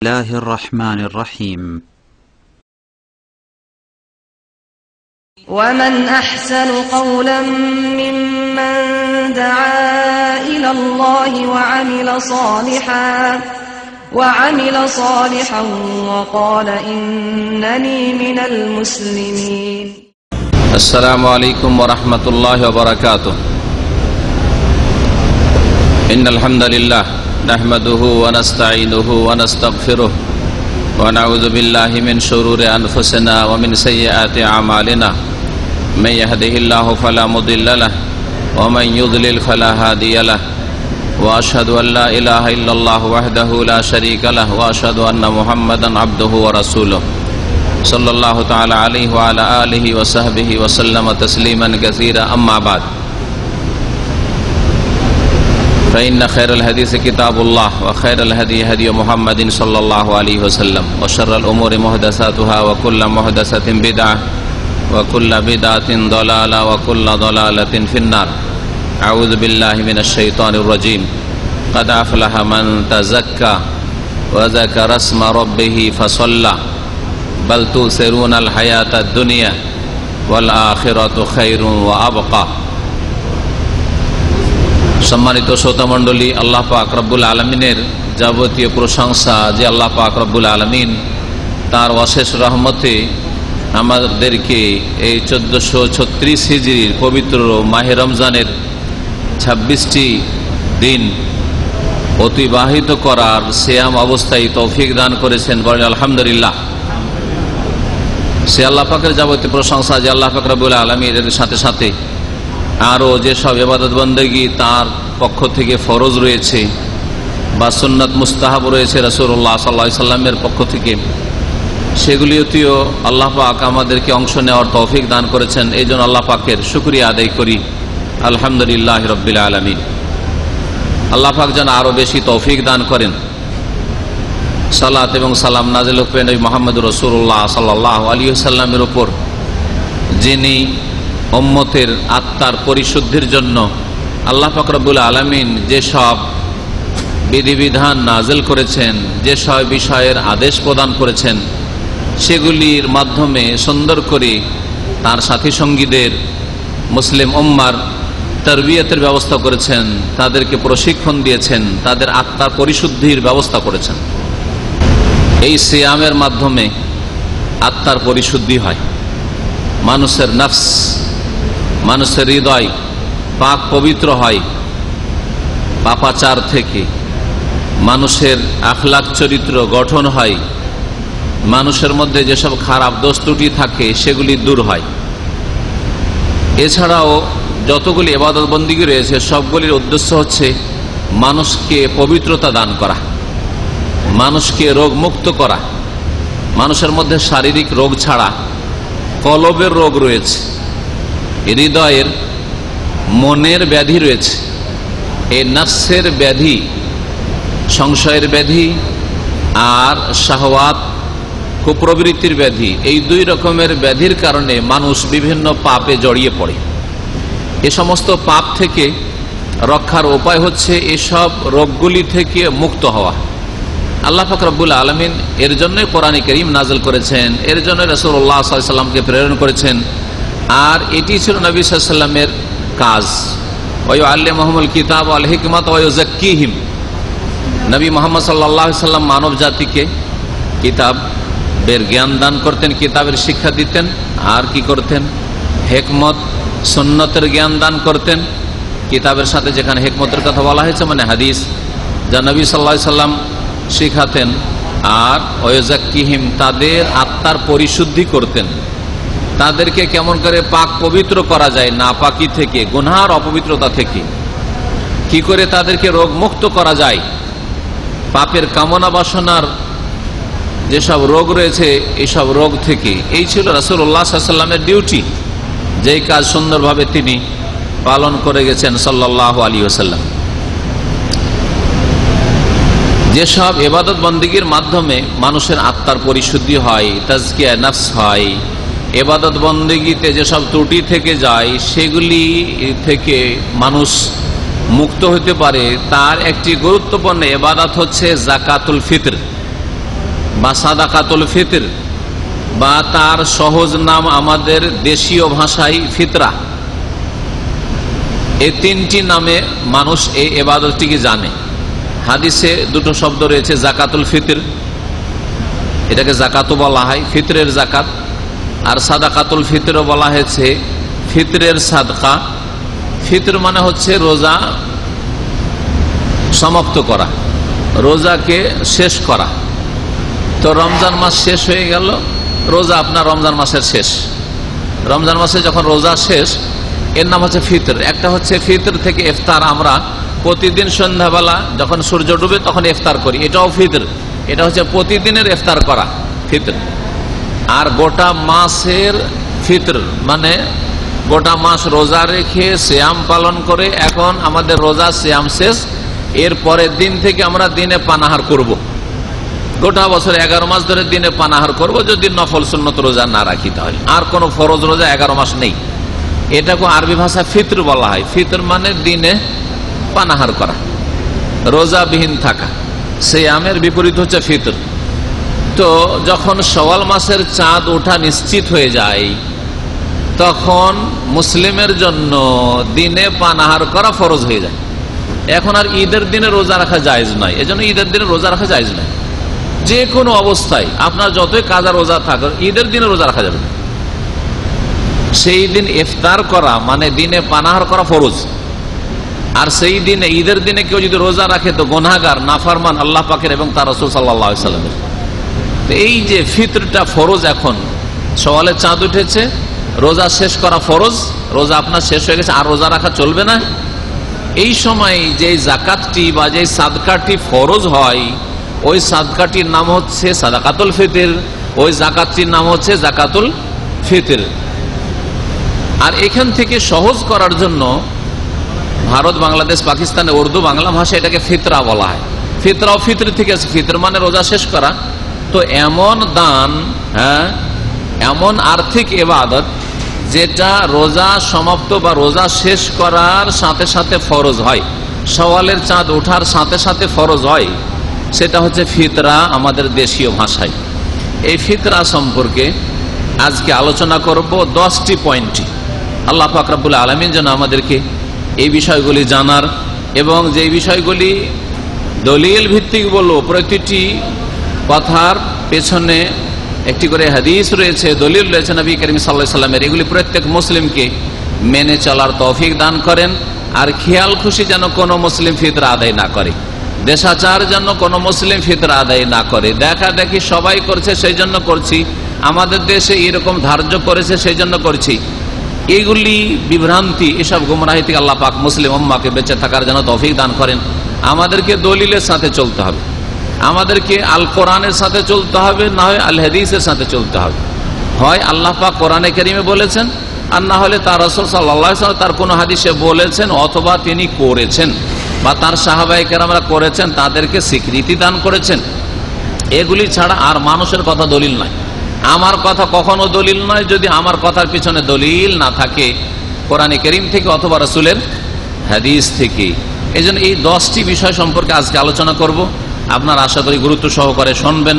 الله الرحمن الرحيم ومن أحسن قولا ممن دعا إلى الله وعمل صالحا وقال إنني من المسلمين. السلام عليكم ورحمة الله وبركاته. إن الحمد لله نحمده ونستعينه ونستغفره ونعوذ بالله من شرور أنفسنا ومن سيئات أعمالنا من يهده الله فلا مضل له ومن يضلل فلا هادي له وأشهد أن لا إله إلا الله وحده لا شريك له وأشهد أن محمدا عبده ورسوله صلى الله تعالى عليه وعلى آله وصحبه وسلم تسليما كثيرا. أما بعد، فإن خير الحديث كتاب الله وخير الهدي هدي محمد صلى الله عليه وسلم وشر الأمور محدثاتها وكل محدثة بدعة وكل بدعة ضلالة وكل ضلالة في النار. أعوذ بالله من الشيطان الرجيم. قد أفلح من تزكى وذكر اسم ربه فصلى بل تؤثرون الحياة الدنيا والآخرة خير وأبقى. সম্মানিত শ্রোতামণ্ডলী, আল্লাহ পাক রব্বুল আলমিনের যাবতীয় প্রশংসা যে আল্লাহ পাক রব্বুল আলমিন তার অশেষ রহমতে আমাদেরকে এই 1436 হিজরির পবিত্র মাহে রমজানের 26টি দিন অতিবাহিত করার সিয়াম অবস্থায় তৌফিক দান করেছেন। বলেন আলহামদুলিল্লাহ। সে আল্লাহ পাকের যাবতীয় প্রশংসা যে আল্লাহ পাক রব্বুল আলমিনের সাথে সাথে আরও যেসব ইবাদত বন্দেগী তার পক্ষ থেকে ফরজ রয়েছে বা সুন্নাত মুস্তাহাব রয়েছে রাসূলুল্লাহ সাল্লাল্লাহু আলাইহি সাল্লামের পক্ষ থেকে, সেগুলিতেও আল্লাহ পাক আমাদেরকে অংশ নেওয়ার তৌফিক দান করেছেন। এই জন্য আল্লাহ পাকের শুকরিয়া আদায় করি, আলহামদুলিল্লাহ রাব্বিল আলামিন। আল্লাহ পাক যেন আরও বেশি তৌফিক দান করেন। সালাত এবং সালাম নাজিল হোক নবী মুহাম্মদ রাসূলুল্লাহ সাল্লাল্লাহু আলাইহি সাল্লামের উপর, যিনি উম্মতের আত্মার পরিশুদ্ধির জন্য আল্লাহ পাক রব্বুল আলামিন যেসব বিধিবিধান নাজিল করেছেন, যেসব বিষয়ের আদেশ প্রদান করেছেন, সেগুলির মাধ্যমে সুন্দর করে তার সাথী সঙ্গীদের মুসলিম উম্মার তারবিয়াতের ব্যবস্থা করেছেন, তাদেরকে প্রশিক্ষণ দিয়েছেন, তাদের আত্মার পরিশুদ্ধির ব্যবস্থা করেছেন। এই সিয়ামের মাধ্যমে আত্মার পরিশুদ্ধি হয়, মানুষের নফস, মানুষের হৃদয় পাক পবিত্র হয় পাপাচার থেকে, মানুষের আখলাক চরিত্র গঠন হয়, মানুষের মধ্যে যেসব খারাপ দোষ ত্রুটি থাকে সেগুলি দূর হয়। এছাড়াও যতগুলি ইবাদত বন্দেগী রয়েছে সবগুলির উদ্দেশ্য হচ্ছে মানুষকে পবিত্রতা দান করা, মানুষকে রোগমুক্ত করা। মানুষের মধ্যে শারীরিক রোগ ছাড়া কলবের রোগ রয়েছে, হৃদয়ের মনের ব্যাধি রয়েছে। এই নফসের ব্যাধি, সংশয়ের ব্যাধি আর শাহওয়াত কুপ্রবৃত্তির ব্যাধি, এই দুই রকমের ব্যাধির কারণে মানুষ বিভিন্ন পাপে জড়িয়ে পড়ে। এ সমস্ত পাপ থেকে রক্ষার উপায় হচ্ছে এসব রোগগুলি থেকে মুক্ত হওয়া। আল্লাহ পাক রব্বুল আলামিন এর জন্যই কোরআনে কারীম নাযিল করেছেন, এর জন্য রাসূলুল্লাহ সাল্লাল্লাহু আলাইহি সাল্লামকে প্রেরণ করেছেন। আর এটি ছিল নবী সাল্লাল্লাহু আলাইহি সাল্লামের কাজ। ওয়া ইউআল্লিমুহুমুল কিতাব ওয়াল হিকমাত ওয়া ইউযাক্কিহিম। নবী মুহাম্মদ সাল্লাল্লাহু আলাইহি সাল্লাম মানব জাতিকে কিতাবের জ্ঞান দান করতেন, কিতাবের শিক্ষা দিতেন, আর কি করতেন? হিকমত সুন্নতের জ্ঞান দান করতেন। কিতাবের সাথে যেখানে হিকমতের কথা বলা হয়েছে মানে হাদিস, যা নবী সাল্লাল্লাহু আলাইহি সাল্লাম শিখাতেন। আর ওয়াযাক্কিহিম, তাদের আত্মার পরিশুদ্ধি করতেন, তাদেরকে কেমন করে পাক পবিত্র করা যায় নাপাকি থেকে, গুনার অপবিত্রতা থেকে, কি করে তাদেরকে রোগ মুক্ত করা যায় পাপের কামনা বাসনার যেসব রোগ রয়েছে এইসব রোগ থেকে। এই ছিল রাসূলুল্লাহ সাল্লাল্লাহু আলাইহি সাল্লামের ডিউটি, যেই কাজ সুন্দরভাবে তিনি পালন করে গেছেন সাল্লাল্লাহু আলাইহি ওয়াসাল্লাম। যেসব ইবাদত বন্দেগীর মাধ্যমে মানুষের আত্মার পরিশুদ্ধি হয়, তাজকিয়া নফস হয়, ইবাদত বন্দেগীতে যেসব ত্রুটি থেকে যায় সেগুলি থেকে মানুষ মুক্ত হতে পারে, তার একটি গুরুত্বপূর্ণ ইবাদত হচ্ছে যাকাতুল ফিতর। বা সাদাকাতুল ফিতর বা তার সহজ নাম আমাদের দেশীয় ভাষায় ফিতরা, এই তিনটি নামে মানুষ এই ইবাদতটিকে জানে। হাদিসে দুটো শব্দ রয়েছে, জাকাতুল ফিতর, এটাকে জাকাতও বলা হয়, ফিতরের জাকাত, আর সাদাকাতুল ফিতরও বলা হয়েছে ফিতরের সাদকা। ফিতর মানে হচ্ছে রোজা সমাপ্ত করা, রোজাকে শেষ করা। তো রমজান মাস শেষ হয়ে গেল, রোজা আপনার রমজান মাসের শেষ, রমজান মাসে যখন রোজা শেষ, এর নাম হচ্ছে ফিতর। একটা হচ্ছে ফিতর থেকে ইফতার, আমরা প্রতিদিন সন্ধ্যাবেলা যখন সূর্য ডুবে তখন ইফতার করি, এটাও ফিতর। এটা হচ্ছে প্রতিদিনের ইফতার করা ফিতর। আর গোটা মাসের ফিতর মানে গোটা মাস রোজা রেখে সিয়াম পালন করে, এখন আমাদের রোজা সিয়াম শেষ, এর পরের দিন থেকে আমরা দিনে পানাহার করব। গোটা বছর 11 মাস ধরে দিনে পানাহার করব, যদি নফল সুন্নত রোজা না রাখি তাহলে। আর কোন ফরজ রোজা 11 মাস নেই। এটাকে আরবি ভাষা ফিতর বলা হয়। ফিতর মানে দিনে পানাহার করা, রোজাবিহীন থাকা। সিয়ামের বিপরীত হচ্ছে ফিতর। তো যখন শাওয়াল মাসের চাঁদ ওঠা নিশ্চিত হয়ে যায়, তখন মুসলিমের জন্য দিনে পানাহার করা ফরজ হয়ে যায়। এখন আর ঈদের দিনে রোজা রাখা জায়েজ নয়, এজন্য ঈদের দিনে রোজা রাখা জায়েজ নয়। যে কোনো অবস্থায় আপনার যতই কাজা রোজা থাকে, ঈদের দিনে রোজা রাখা যাবে না। সেই দিন ইফতার করা মানে দিনে পানাহার করা ফরজ। আর সেই দিনে ঈদের দিনে কেউ যদি রোজা রাখে তো গুনাহগার, নাফরমান আল্লাহ পাকের এবং তার রাসূল সাল্লাল্লাহু আলাইহি ওয়াসাল্লামের। তো এই যে ফিতরটা ফরজ, এখন সওয়ালে চাঁদ উঠেছে, রোজা শেষ করা ফরজ, রোজা আপনার শেষ হয়ে গেছে, আর রোজা রাখা চলবে না। এই সময় যে জাকাতটি বা যে সাদকাটি ফরজ হয়, ওই সাদকাটির নাম হচ্ছে সাদাকাতুল ফিতর, ওই জাকাতটির নাম হচ্ছে জাকাতুল ফিতর। আর এখান থেকে সহজ করার জন্য ভারত, বাংলাদেশ, পাকিস্তানে উর্দু, বাংলা ভাষা এটাকে ফিতরা বলা হয়। ফিতরা ও ফিতর থেকে আছে, ফিতর মানে রোজা শেষ করা। তো এমন দান, এমন আর্থিক ইবাদত যেটা রোজা সমাপ্ত বা রোজা শেষ করার সাথে সাথে ফরজ হয়, শাওয়ালের চাঁদ ওঠার সাথে সাথে ফরজ হয়, সেটা হচ্ছে ফিতরা আমাদের দেশীয় ভাষায়। এই ফিতরা সম্পর্কে আজকে আলোচনা করব 10টি পয়েন্টে। আল্লাহ পাক রব্বুল আলামিন যেন আমাদেরকে এই বিষয়গুলি জানার, এবং যে বিষয়গুলি দলিল ভিত্তিক বলবো, প্রতিটি কথার পেছনে একটি করে হাদিস রয়েছে, দলিল রয়েছে নবী করিম সাল্লাল্লাহু আলাইহি সাল্লামের, এগুলি প্রত্যেক মুসলিমকে মেনে চলার তৌফিক দান করেন। আর খেয়াল খুশি যেন কোনো মুসলিম ফিতরা আদায় না করে, দেশাচার যেন কোনো মুসলিম ফিতরা আদায় না করে। দেখা দেখি সবাই করছে সেই জন্য করছি, আমাদের দেশে এরকম ধার্য করেছে সেই জন্য করছি, এইগুলি বিভ্রান্তি, এসব গুমরাহি থেকে আল্লাহ পাক মুসলিম উম্মাহকে বেঁচে থাকার জন্য তৌফিক দান করেন। আমাদেরকে দলিলের সাথে চলতে হবে, আমাদেরকে আল কোরআনের সাথে চলতে হবে, না হয় আল হাদিসের সাথে চলতে হবে। হয় আল্লাহ পাক কোরআনে কারিমে বলেছেন, আর না হলে তার রাসূল সাল্লাল্লাহু আলাইহি ওয়াসাল্লাম তার কোনো হাদিসে বলেছেন, অথবা তিনি করেছেন বা তার সাহাবায়ে কেরামরা করেছেন, তাদেরকে স্বীকৃতি দান করেছেন। এগুলি ছাড়া আর মানুষের কথা দলিল নয়। আমার কথা কখনো দলিল নয় যদি আমার কথার পিছনে দলিল না থাকে কোরআনে কারীম থেকে অথবা রাসূলের হাদিস থেকে। এজন্য এই 10টি বিষয় সম্পর্কে আজকে আলোচনা করব। আপনারা আশা করি গুরুত্ব সহকারে শুনবেন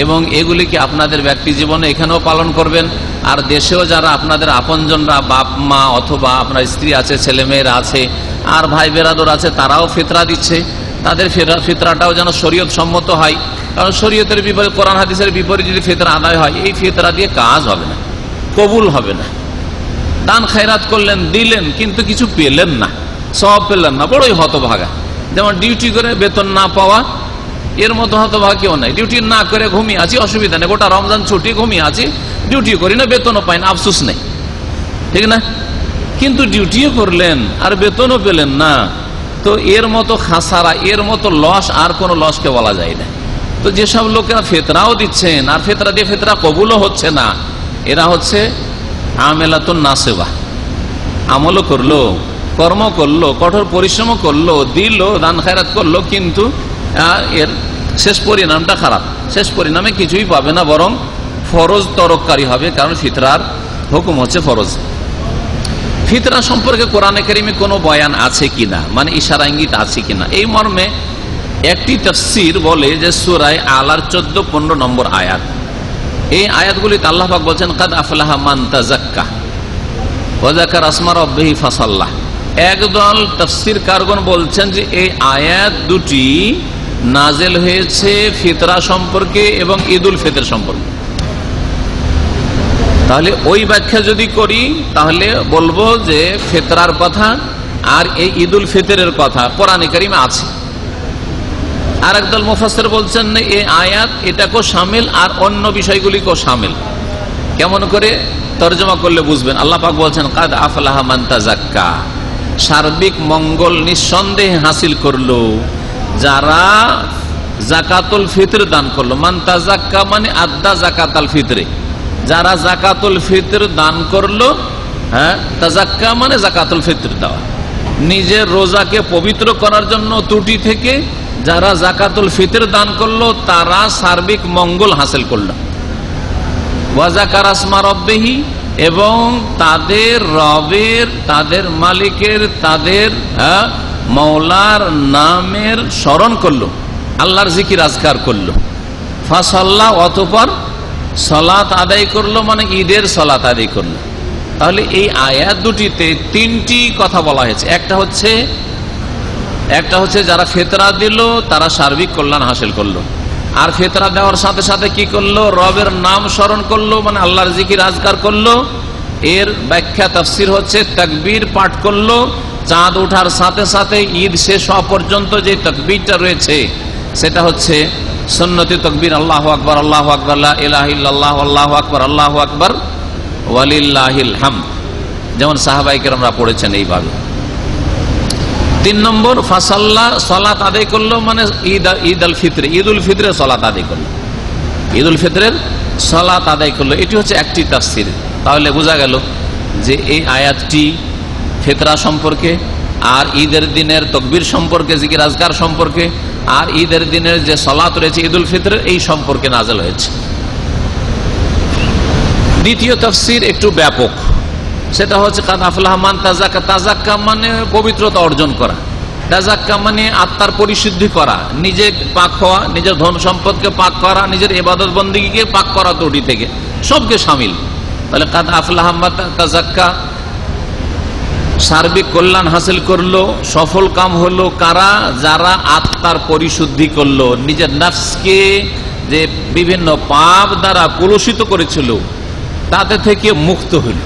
এবং এগুলিকে আপনাদের ব্যক্তি জীবনে এখানেও পালন করবেন। আর দেশেও যারা আপনাদের আপনজনরা, বাপ মা অথবা আপনার স্ত্রী আছে, ছেলেমেয়েরা আছে, আর ভাই বেরাদর আছে, তারাও ফিতরা দিচ্ছে, তাদের ফিতরাটাও যেন শরীয়ত সম্মত হয়। কারণ শরীয়তের বিপরীত, কোরআন হাদিসের বিপরীত যদি ফিতরা আদায় হয়, এই ফিতরা দিয়ে কাজ হবে না, কবুল হবে না। দান খায়রাত করলেন, দিলেন, কিন্তু কিছু পেলেন না, সওয়াব পেলেন না, বড়ই হতভাগা। যেমন ডিউটি করে বেতন না পাওয়া, এর মতো হতভাগা কেউ নাই। ডিউটি না করে ঘুমিয়ে আছি, অসুবিধা নেই, গোটা রমজান ছুটি ঘুমিয়ে আছি, ডিউটি করি না, বেতনও পাই না, আফসোস নেই, ঠিক না? কিন্তু ডিউটিও করলেন আর বেতনও পেলেন না, তো এর মতো খাসারা, এর মতো লস আর কোনো লসকে বলা যায় না। তো যেসব লোকেরা ফিতরাও দিচ্ছেন আর ফিতরা দিয়ে ফিতরা কবুলও হচ্ছে না, এরা হচ্ছে আমেলাতুন নাসিবা। আমলও করলো, কর্ম করলো, কঠোর পরিশ্রম করলো, দিল, দান খায়রাত করলো, কিন্তু এর শেষ পরিণামটা খারাপ। শেষ পরিণামে কিছুই পাবে না, বরং ফরজ তরককারী হবে, কারণ ফিতরার হুকুম হচ্ছে ফরজ। ফিতরা সম্পর্কে কোরআনে কারিমে কোনো বয়ান আছে কিনা, মানে ইশারা ইঙ্গিত আছে কিনা, এই মর্মে একটি তাফসীর বলে যে সূরা আলার 14-15 নম্বর আয়াত, এই আয়াতগুলিতে আল্লাহ পাক বলছেন কাদ আফলাহা মান তাযাক্কা ওয়া যাকারা আসমা রাব্বিহি ফাসাল্লাহ। একদল তাফসীর কারগণ বলছেন যে এই আয়াত দুটি নাজেল হয়েছে ফিতরা সম্পর্কে এবং ঈদুল ফিতর সম্পর্কে। তাহলে ওই ব্যাখ্যা যদি করি তাহলে বলবো যে ফিতরার কথা আর এই ঈদুল ফিতরের কথা কোরআনে কারিমে আছে। আর একদল মুফাসসির বলছেন এই আয়াত এটাকেও শামিল আর অন্য বিষয়গুলিকেও শামিল। কেমন করে তরজমা করলে বুঝবেন? আল্লাহ পাক বলছেন কাদ আফলাহা মান তাযাক্কা, সার্বিক মঙ্গল নিঃসন্দেহে হাসিল করলো যারা যাকাতুল ফিতর দান করলো। মান তাযাক্কা মানে আদ্দা যাকাতুল ফিতরে, যারা যাকাতুল ফিতর দান করলো। হ্যাঁ, তাযাক্কা মানে যাকাতুল ফিতর দেওয়া, নিজের রোজাকে পবিত্র করার জন্য ত্রুটি থেকে যারা যাকাতুল ফিতর দান করলো তারা সার্বিক মঙ্গল হাসিল করলো। ওয়া যাকারা আসমা রাব্বিহি, এবং তাদের রবের, তাদের মালিকের, তাদের মওলার নামের স্মরণ করলো, আল্লাহর জিকির আজকার করলো। ফাসাল্লাহ, অতঃপর সালাত আদায় করলো, মানে ঈদের সালাত আদায় করলো। তাহলে এই আয়াত দুটিতে তিনটি কথা বলা হয়েছে। একটা হচ্ছে যারা ফিতরা দিল তারা সার্বিক কল্যাণ হাসিল করলো, আর ফিতরা দেওয়ার সাথে সাথে কি করলো? রবের নাম স্মরণ করলো, মানে আল্লাহর জিকির আজকার করলো। এর ব্যাখ্যা তাফসীর হচ্ছে তাকবীর পাঠ করলো, চাঁদ ওঠার সাথে সাথে ঈদ শেষ হওয়া পর্যন্ত যে তাকবীরটা রয়েছে সেটা হচ্ছে সুন্নতি তাকবীর, আল্লাহু আকবার, আল্লাহু আকবার, লা ইলাহা ইল্লাল্লাহ, আল্লাহু আকবার, আল্লাহু আকবার, ওয়ালিল্লাহিল হামদ, যেমন সাহাবায়ে কেরামরা পড়েছেন এইভাবে। 3 নম্বর, ফাসাল্লাহ, সালাত আদায় করলো, মানে ঈদুল ফিতর, ঈদুল ফিতরের সালাত আদায় করলো, ঈদুল ফিতরের সালাত আদায় করলো। এটি হচ্ছে একটি তাফসীর। তাহলে বোঝা গেল যে এই আয়াতটি ফিতরা সম্পর্কে, আর ঈদের দিনের তাকবীর সম্পর্কে, জিকির আজকার সম্পর্কে, আর ঈদের দিনের যে সালাত রয়েছে ঈদুল ফিতরের, এই সম্পর্কে নাযিল হয়েছে। দ্বিতীয় তাফসীর একটু ব্যাপক, সেটা হচ্ছে কাদ আফলাহা মান তাযাক্কা। তাযাক্কা মানে পবিত্রতা অর্জন করা, তাযাক্কা মানে আত্মার পরিশুদ্ধি করা, নিজে পাক হওয়া, নিজের ধন সম্পদকে পাক করা, নিজের ইবাদত বন্দেগীকে পাক করা, ত্রুটি থেকে সবকে শামিল। তাহলে কাদ আফলাহা মান তাযাক্কা, সার্বিক কল্যাণ হাসিল করলো, সফল কাম হলো কারা? যারা আত্মার পরিশুদ্ধি করলো, নিজের নফসকে যে বিভিন্ন পাপ দ্বারা কলুষিত করেছিল তাতে থেকে মুক্ত হইল,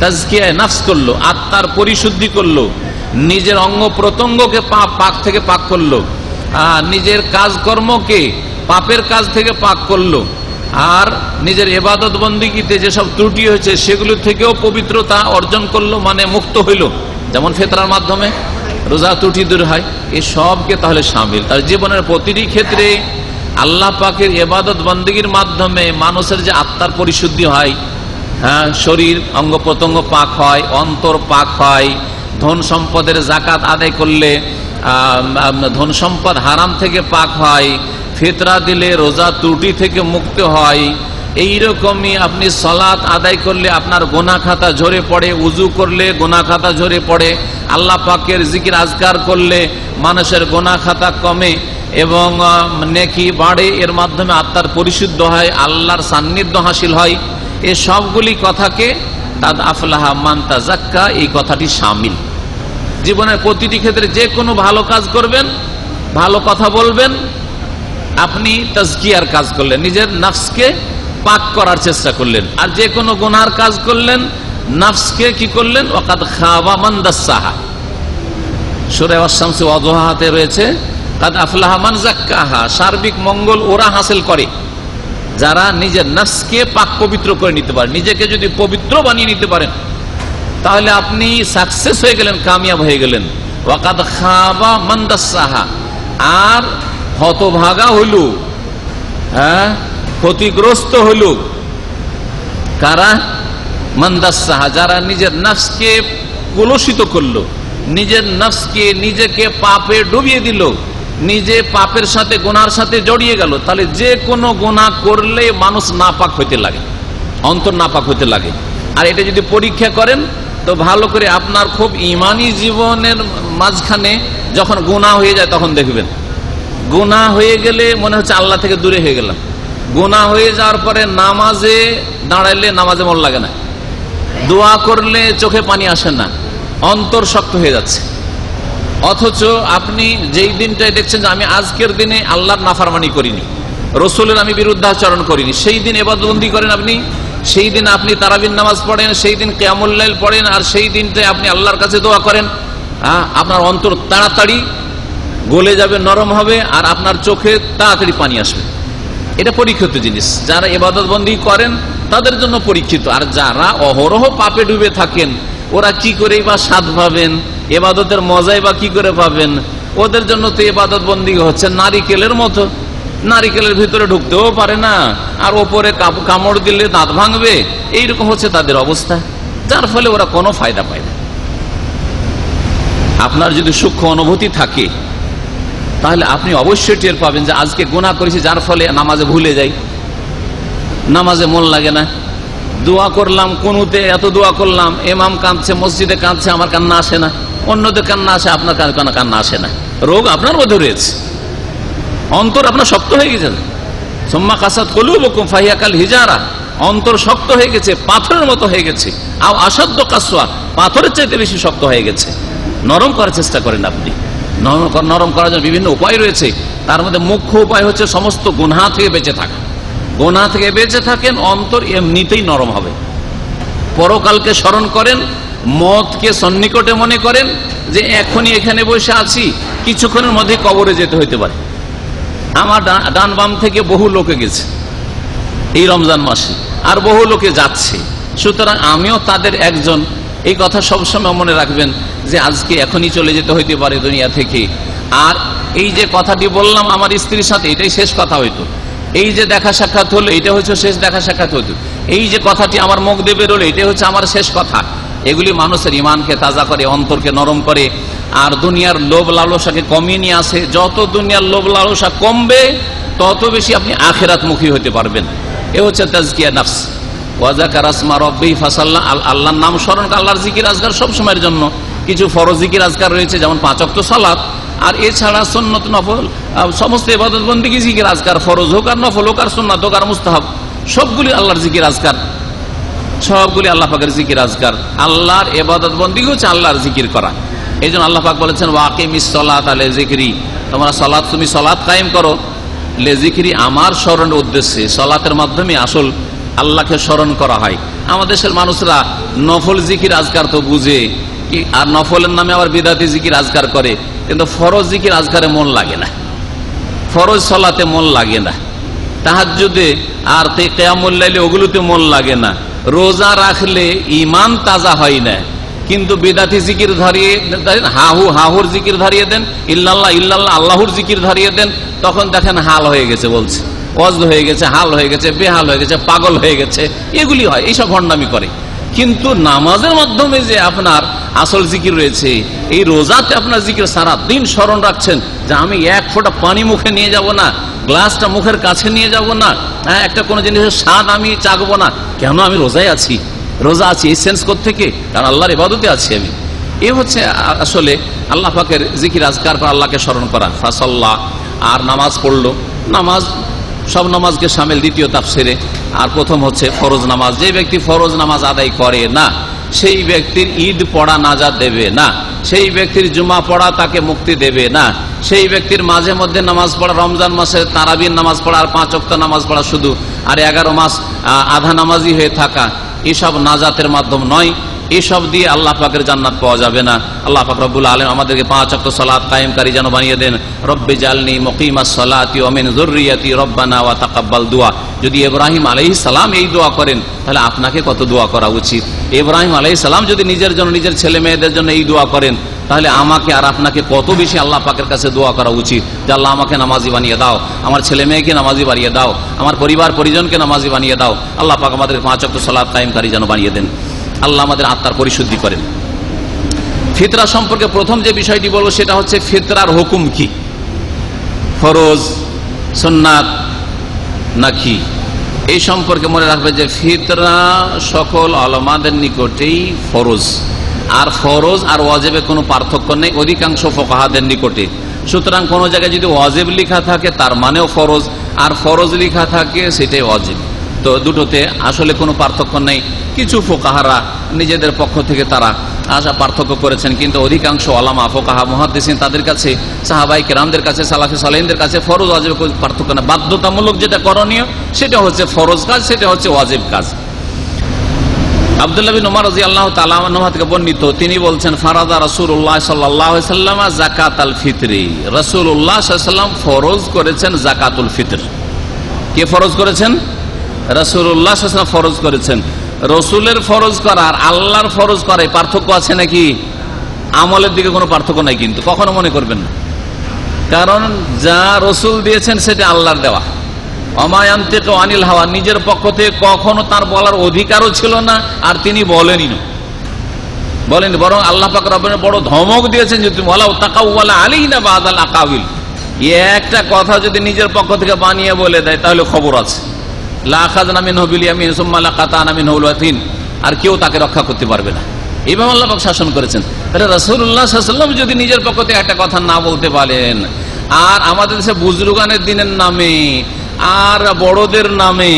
তাজকিয়া নফস করলো, আত্মার পরিশুদ্ধি করলো, নিজের অঙ্গ প্রত্যঙ্গকে পাক থেকে পাক করলো, নিজের কাজকর্মকে পাপের কাজ থেকে পাক করলো, আর নিজের ইবাদত বন্দেগীতে যেসব ত্রুটি হয়েছে সেগুলো থেকেও পবিত্রতা অর্জন করলো, মানে মুক্ত হইল। যেমন ফিতরার মাধ্যমে রোজা ত্রুটি দূর হয়, এই সবকে তাহলে শামিল। তার জীবনের প্রতিটি ক্ষেত্রে আল্লাহ পাকের ইবাদত বন্দেগীর মাধ্যমে মানুষের যে আত্মার পরিশুদ্ধি হয়, হ্যাঁ, শরীর অঙ্গ প্রত্যঙ্গ পাক হয়, অন্তর পাক হয়, ধন সম্পদের যাকাত আদায় করলে ধন সম্পদ হারাম থেকে পাক হয়, ফিতরা দিলে রোজা ত্রুটি থেকে মুক্ত হয়। এইরকমই আপনি সালাত আদায় করলে আপনার গুনাহ খাতা ঝরে পড়ে, উজু করলে গুনাহ খাতা ঝরে পড়ে, আল্লাহ পাকের জিকির আজকার করলে মানুষের গুনাহ খাতা কমে এবং নেকি বাড়ে, এর মাধ্যমে আত্মার পরিশুদ্ধ হয়, আল্লাহর সান্নিধ্য হাসিল হয়। এই সবগুলি কথাকে কাদ আফলাহা মান তাযাক্কা, এই কথাটি শামিল। জীবনের প্রতিটি ক্ষেত্রে যে কোনো ভালো কাজ করবেন, ভালো কথা বলবেন, আপনি তাজকিয়ার কাজ করলেন, নিজের নফসকে পাক করার চেষ্টা করলেন। আর যে কোনো গুনার কাজ করলেন, নফসকে কি করলেন? ওয়াকাদ খাবা মান দাসসাহা, সূরা আশ-শামস ওয়া দুহাতে রয়েছে কাদ আফলাহা মান যাক্কাহা। সার্বিক মঙ্গল ওরা হাসিল করে যারা নিজের নফসকে পাক পবিত্র করে নিতে পারেন। নিজেকে যদি পবিত্র বানিয়ে নিতে পারেন তাহলে আপনি সাকসেস হয়ে গেলেন, কামিয়াব হয়ে গেলেন। ওয়াকাদ খাবা মান দাসসাহা, আর হতভাগা হইল, হ্যাঁ, ক্ষতিগ্রস্ত হইল কারা? মান দাসসাহা, যারা নিজের নফসকে কলুষিত করলো, নিজের নফসকে, নিজেকে পাপে ডুবিয়ে দিল, নিজে পাপের সাথে গুনার সাথে জড়িয়ে গেল। তাহলে যে কোনো গুনাহ করলে মানুষ নাপাক হইতে লাগে, অন্তর নাপাক হইতে লাগে। আর এটা যদি পরীক্ষা করেন তো ভালো করে আপনার খুব ইমানি জীবনের মাঝখানে যখন গুনাহ হয়ে যায় তখন দেখবেন গুনাহ হয়ে গেলে মনে হচ্ছে আল্লাহ থেকে দূরে হয়ে গেলাম। গুনাহ হয়ে যাওয়ার পরে নামাজে দাঁড়াইলে নামাজে মন লাগে না, দোয়া করলে চোখে পানি আসে না, অন্তর শক্ত হয়ে যাচ্ছে। অথচ আপনি যেই দিনটাই দেখছেন যে আমি আজকের দিনে আল্লাহর নাফরমানি করিনি, রসুলের আমি বিরুদ্ধাচরণ করিনি, সেই দিন ইবাদতবন্দি করেন আপনি, সেই দিন আপনি তারাবির নামাজ পড়েন, সেই দিন কিয়ামুল লাইল পড়েন, আর সেই দিনটাই আপনি আল্লাহর কাছে দোয়া করেন, আপনার অন্তর তাড়াতাড়ি গলে যাবে, নরম হবে, আর আপনার চোখে তাড়াতাড়ি পানি আসবে। এটা পরীক্ষিত জিনিস। যারা ইবাদতবন্দি করেন তাদের জন্য পরীক্ষিত। আর যারা অহরহ পাপে ডুবে থাকেন ওরা কি করেই বা স্বাদ পাবেন, ইবাদতের মজাই বা কি করে পাবেন? ওদের জন্য তো ইবাদতবন্দি হচ্ছে নারিকেলের মতো, নারিকেলের ভিতরে ঢুকতেও পারে না, আর ওপরে কামড় দিলে দাঁত ভাঙবে, এইরকম হচ্ছে তাদের অবস্থা, যার ফলে ওরা কোনো ফায়দা পায় না। আপনার যদি সূক্ষ্ম অনুভূতি থাকে তাহলে আপনি অবশ্যই টের পাবেন যে আজকে গুনাহ করেছি, যার ফলে নামাজে ভুলে যাই, নামাজে মন লাগে না। দোয়া করলাম, কুনুতে এত দোয়া করলাম, ইমাম কাঁদছে, মসজিদে কাঁদছে, আমার কান্না আসে না, অন্যদের কান্না আসে, আপনার কান্না আসে না। রোগ আপনার মধ্যে রয়েছে, অন্তর আপনার শক্ত হয়ে গেছে। সুম্মা কাসাত কুলুবুকুম ফাহিয়া কাল হিজারা, অন্তর শক্ত হয়ে গেছে, পাথরের মতো হয়ে গেছে। আও আসাদ্দ কাসওয়া, পাথরের চাইতে বেশি শক্ত হয়ে গেছে। নরম করার চেষ্টা করেন আপনি। নরম করার জন্য বিভিন্ন উপায় রয়েছে, তার মধ্যে মুখ্য উপায় হচ্ছে সমস্ত গুনাহ থেকে বেঁচে থাকা। গুনাহ থেকে বেঁচে থাকেন, অন্তর এমনিতেই নরম হবে। পরকালকে স্মরণ করেন, মওতকে সন্নিকটে মনে করেন যে এখনই এখানে বসে আছি, কিছুক্ষণের মধ্যে কবরে যেতে হইতে পারে। আমার ডান বাম থেকে বহু লোকে গেছে এই রমজান মাসে, আর বহু লোকে যাচ্ছে, সুতরাং আমিও তাদের একজন। এই কথা সবসময় মনে রাখবেন যে আজকে এখনই চলে যেতে হইতে পারে দুনিয়া থেকে। আর এই যে কথাটি বললাম আমার স্ত্রীর সাথে, এটাই শেষ কথা হইতো। এই যে দেখা সাক্ষাৎ হলো, এটা হচ্ছে শেষ দেখা সাক্ষাৎ হইতো। এই যে কথাটি আমার মুখ দিয়ে বেরোলো, এটা হচ্ছে আমার শেষ কথা। এগুলি মানুষের ইমানকে তাজা করে, অন্তরকে নরম করে, আর দুনিয়ার লোভ লালসাকে কমিয়ে নিয়ে আসে। যত দুনিয়ার লোভ লালসা কমবে তত বেশি আপনি আখিরাতমুখী হতে পারবেন। এ হচ্ছে তাজকিয়া নফস। ওয়াজাকার আসমা রব্বিহি ফাসাল্লা, আল্লাহর নাম স্মরণ, আল্লাহর জিকির আজকার সব সময়ের জন্য। কিছু ফরজ জিকির আজকার রয়েছে, যেমন 5 ওয়াক্ত সালাত, আর এছাড়া সুন্নত নফল সমস্ত ইবাদত বন্দেগী জিকির আজকার, ফরজ হোক আর নফল হোক আর সুন্নাত হোক আর মুস্তাহাব, সবগুলি আল্লাহর জিকির আজকার, সবগুলি আল্লাহ পাকের জিকির আজকার। আল্লাহর ইবাদত বন্দেগী হচ্ছে আল্লাহর জিকির করা। এই জন্য আল্লাহ পাক বলেছেন ওয়াকিমিস সালাতা লিযিকরি, তোমরা সালাত, তুমি সালাত কায়েম করো লিযিকরি, আমার স্মরণের উদ্দেশ্যে। সালাতের মাধ্যমে আসল আল্লাহকে স্মরণ করা হয়। আমাদের দেশের মানুষরা নফল জিকির আজকার তো বুঝে, আর নফলের নামে আবার বিদাতি জিকির আজকার করে, কিন্তু ফরজ জিকির আজকারে মন লাগে না, ফরজ সালাতে মন লাগে না, তাহাজ্জুদে আর কিয়ামুল লাইলে ওগুলোতে মন লাগে না, রোজা রাখলে ঈমান তাজা হয় না, কিন্তু বিদাতি জিকির ধরিয়ে দেন, হাহুর জিকির ধরিয়ে দেন, ইল্লাল্লাহ ইল্লাল্লাহ আল্লাহর জিকির ধরিয়ে দেন, তখন দেখেন হাল হয়ে গেছে, বলছে ওয়াজ হয়ে গেছে, হাল হয়ে গেছে, বেহাল হয়ে গেছে, পাগল হয়ে গেছে, এগুলি হয়, এইসব ভণ্ডামি করে। কিন্তু নামাজের মাধ্যমে যে আপনার আসল জিকির রয়েছে, এই রোজাতে আপনার জিকির সারা দিন স্মরণ রাখছেন যে আমি এক ফোঁটা পানি মুখে নিয়ে যাব না, গ্লাসটা মুখের কাছে নিয়ে যাব না, একটা কোনো জিনিসের স্বাদ আমি চাকবো না, কেন আমি রোজায় আছি, রোজা আছি এই সেন্স কোত্থেকে? কারণ আল্লাহর ইবাদতে আছি আমি। এ হচ্ছে আসলে আল্লাহ পাকের জিকির আজকার করা, আল্লাহকে স্মরণ করা। ফাসাল্লাহ, আর নামাজ পড়লো, নামাজ সব নামাজকে সামিল দ্বিতীয় তাফসিরে। আর প্রথম হচ্ছে ফরজ নামাজ। যে ব্যক্তি ফরজ নামাজ আদায় করে না, সেই ব্যক্তির ঈদ পড়া নাজাত দেবে না, সেই ব্যক্তির জুমা পড়া তাকে মুক্তি দেবে না, সেই ব্যক্তির মাঝে মধ্যে নামাজ পড়া, রমজান মাসে তারাবির নামাজ পড়া আর 5 ওয়াক্ত নামাজ পড়া শুধু, আর 11 মাস আধা নামাজি হয়ে থাকা, এসব নাজাতের মাধ্যম নয়। এসব দিয়ে আল্লাহ পাকের জান্নাত পাওয়া যাবে না। আল্লাহ পাক রব্বুল আলামিন আমাদেরকে 5 ওয়াক্ত সালাত কায়েমকারী যেন বানিয়ে দেন। রব্বি জালনি মুকিমাস সালাতি ওয়া মিন যুররিয়াতি রব্বানা ওয়া তাকাব্বাল দুআ। যদি ইব্রাহিম আলাইহিস সালাম এই দোয়া করেন, তাহলে আপনাকে কত দোয়া করা উচিত। ইব্রাহিম আলাইহিস সালাম যদি নিজের জন্য, নিজের ছেলে মেয়েদের জন্য এই দোয়া করেন, তাহলে আমাকে আর আপনাকে কত বেশি আল্লাহ পাকের কাছে দোয়া করা উচিত যে আল্লাহ আমাকে নামাজি বানিয়ে দাও, আমার ছেলে মেয়েকে নামাজি বানিয়ে দাও, আমার পরিবার পরিজনকে নামাজি বানিয়ে দাও। আল্লাহ পাক আমাদের 5 ওয়াক্ত সালাত কায়েমকারী যেন বানিয়ে দেন। আল্লাহ আমাদের আত্মার পরিশুদ্ধি করেন। ফিতরা সম্পর্কে প্রথম যে বিষয়টি বলবো সেটা হচ্ছে ফিতরার হুকুম কি, ফরজ সুন্নাত নাকি, এই সম্পর্কে মনে রাখবে যে ফিতরা সকল উলামাদের নিকটেই ফরজ, আর ফরজ আর ওয়াজিবে কোনো পার্থক্য নেই অধিকাংশ ফুকাহাদের নিকটে। সুতরাং কোন জায়গায় যদি ওয়াজিব লেখা থাকে তার মানেও ফরজ, আর ফরজ লেখা থাকে সেটাই ওয়াজিব। তো দুটোতে আসলে কোনো পার্থক্য নেই। কিছু ফুকাহারা নিজেদের পক্ষ থেকে তারা পার্থক্য করেছেন, কিন্তু অধিকাংশ ওলামা ফুকাহা মুহাদ্দিসিন তাদের কাছে, সাহাবায়ে কেরামদের কাছে, সালাফে সালেহিনদের কাছে ফরজ ওয়াজিব পার্থক্য না। বাধ্যতামূলক যেটা করণীয় সেটা হচ্ছে ফরজ কাজ, সেটা হচ্ছে ওয়াজিব কাজ। আব্দুল্লাহ বিন উমর রাদিয়াল্লাহু তাআলা আনহু থেকে বর্ণিত, তিনি বলছেন ফারাদা রাসূলুল্লাহ সাল্লাল্লাহু আলাইহি ওয়াসাল্লাম যাকাতাল ফিতরি। রাসূলুল্লাহ সাল্লাল্লাহু আলাইহি ওয়াসাল্লাম ফরজ করেছেন যাকাতুল ফিতর। কে ফরজ করেছেন? রাসূলুল্লাহ সাল্লাল্লাহু আলাইহি ওয়াসাল্লাম ফরজ করেছেন। রসুলের ফরজ করা আর আল্লাহর ফরজ করায় পার্থক্য আছে নাকি? আমলের দিকে কোনো পার্থক্য নাই, কিন্তু কখনো মনে করবেন না, কারণ যা রসুল দিয়েছেন সেটা আল্লাহর দেওয়া। ওমা ইয়ানতিকু আনিল হাওয়া, নিজের পক্ষ থেকে কখনো তার বলার অধিকারও ছিল না, আর তিনি বলেনই না, বরং আল্লাহ পাক রব্বুল বড় ধমক দিয়েছেন যে তুমি ওয়ালাউ তাকাওয়ালা আলাইনা বাদাল আকাবিল, একটা কথা যদি নিজের পক্ষ থেকে বানিয়ে বলে দেয় তাহলে খবর আছে। লা আখাযনা মিনহু বিল ইয়ামিন সুম্মা লাকাতানা মিনহু আল ওয়াতিন, আর কেউ তাকে রক্ষা করতে পারবে না। এইভাবে আল্লাহ পাক শাসন করেছেন। তাহলে রাসূলুল্লাহ সাল্লাল্লাহু আলাইহি ওয়াসাল্লাম যদি নিজের পক্ষ থেকে একটা কথা না বলতে পারেন, আর আমাদের দেশে বুজরুগানের দিনের নামে আর বড়দের নামে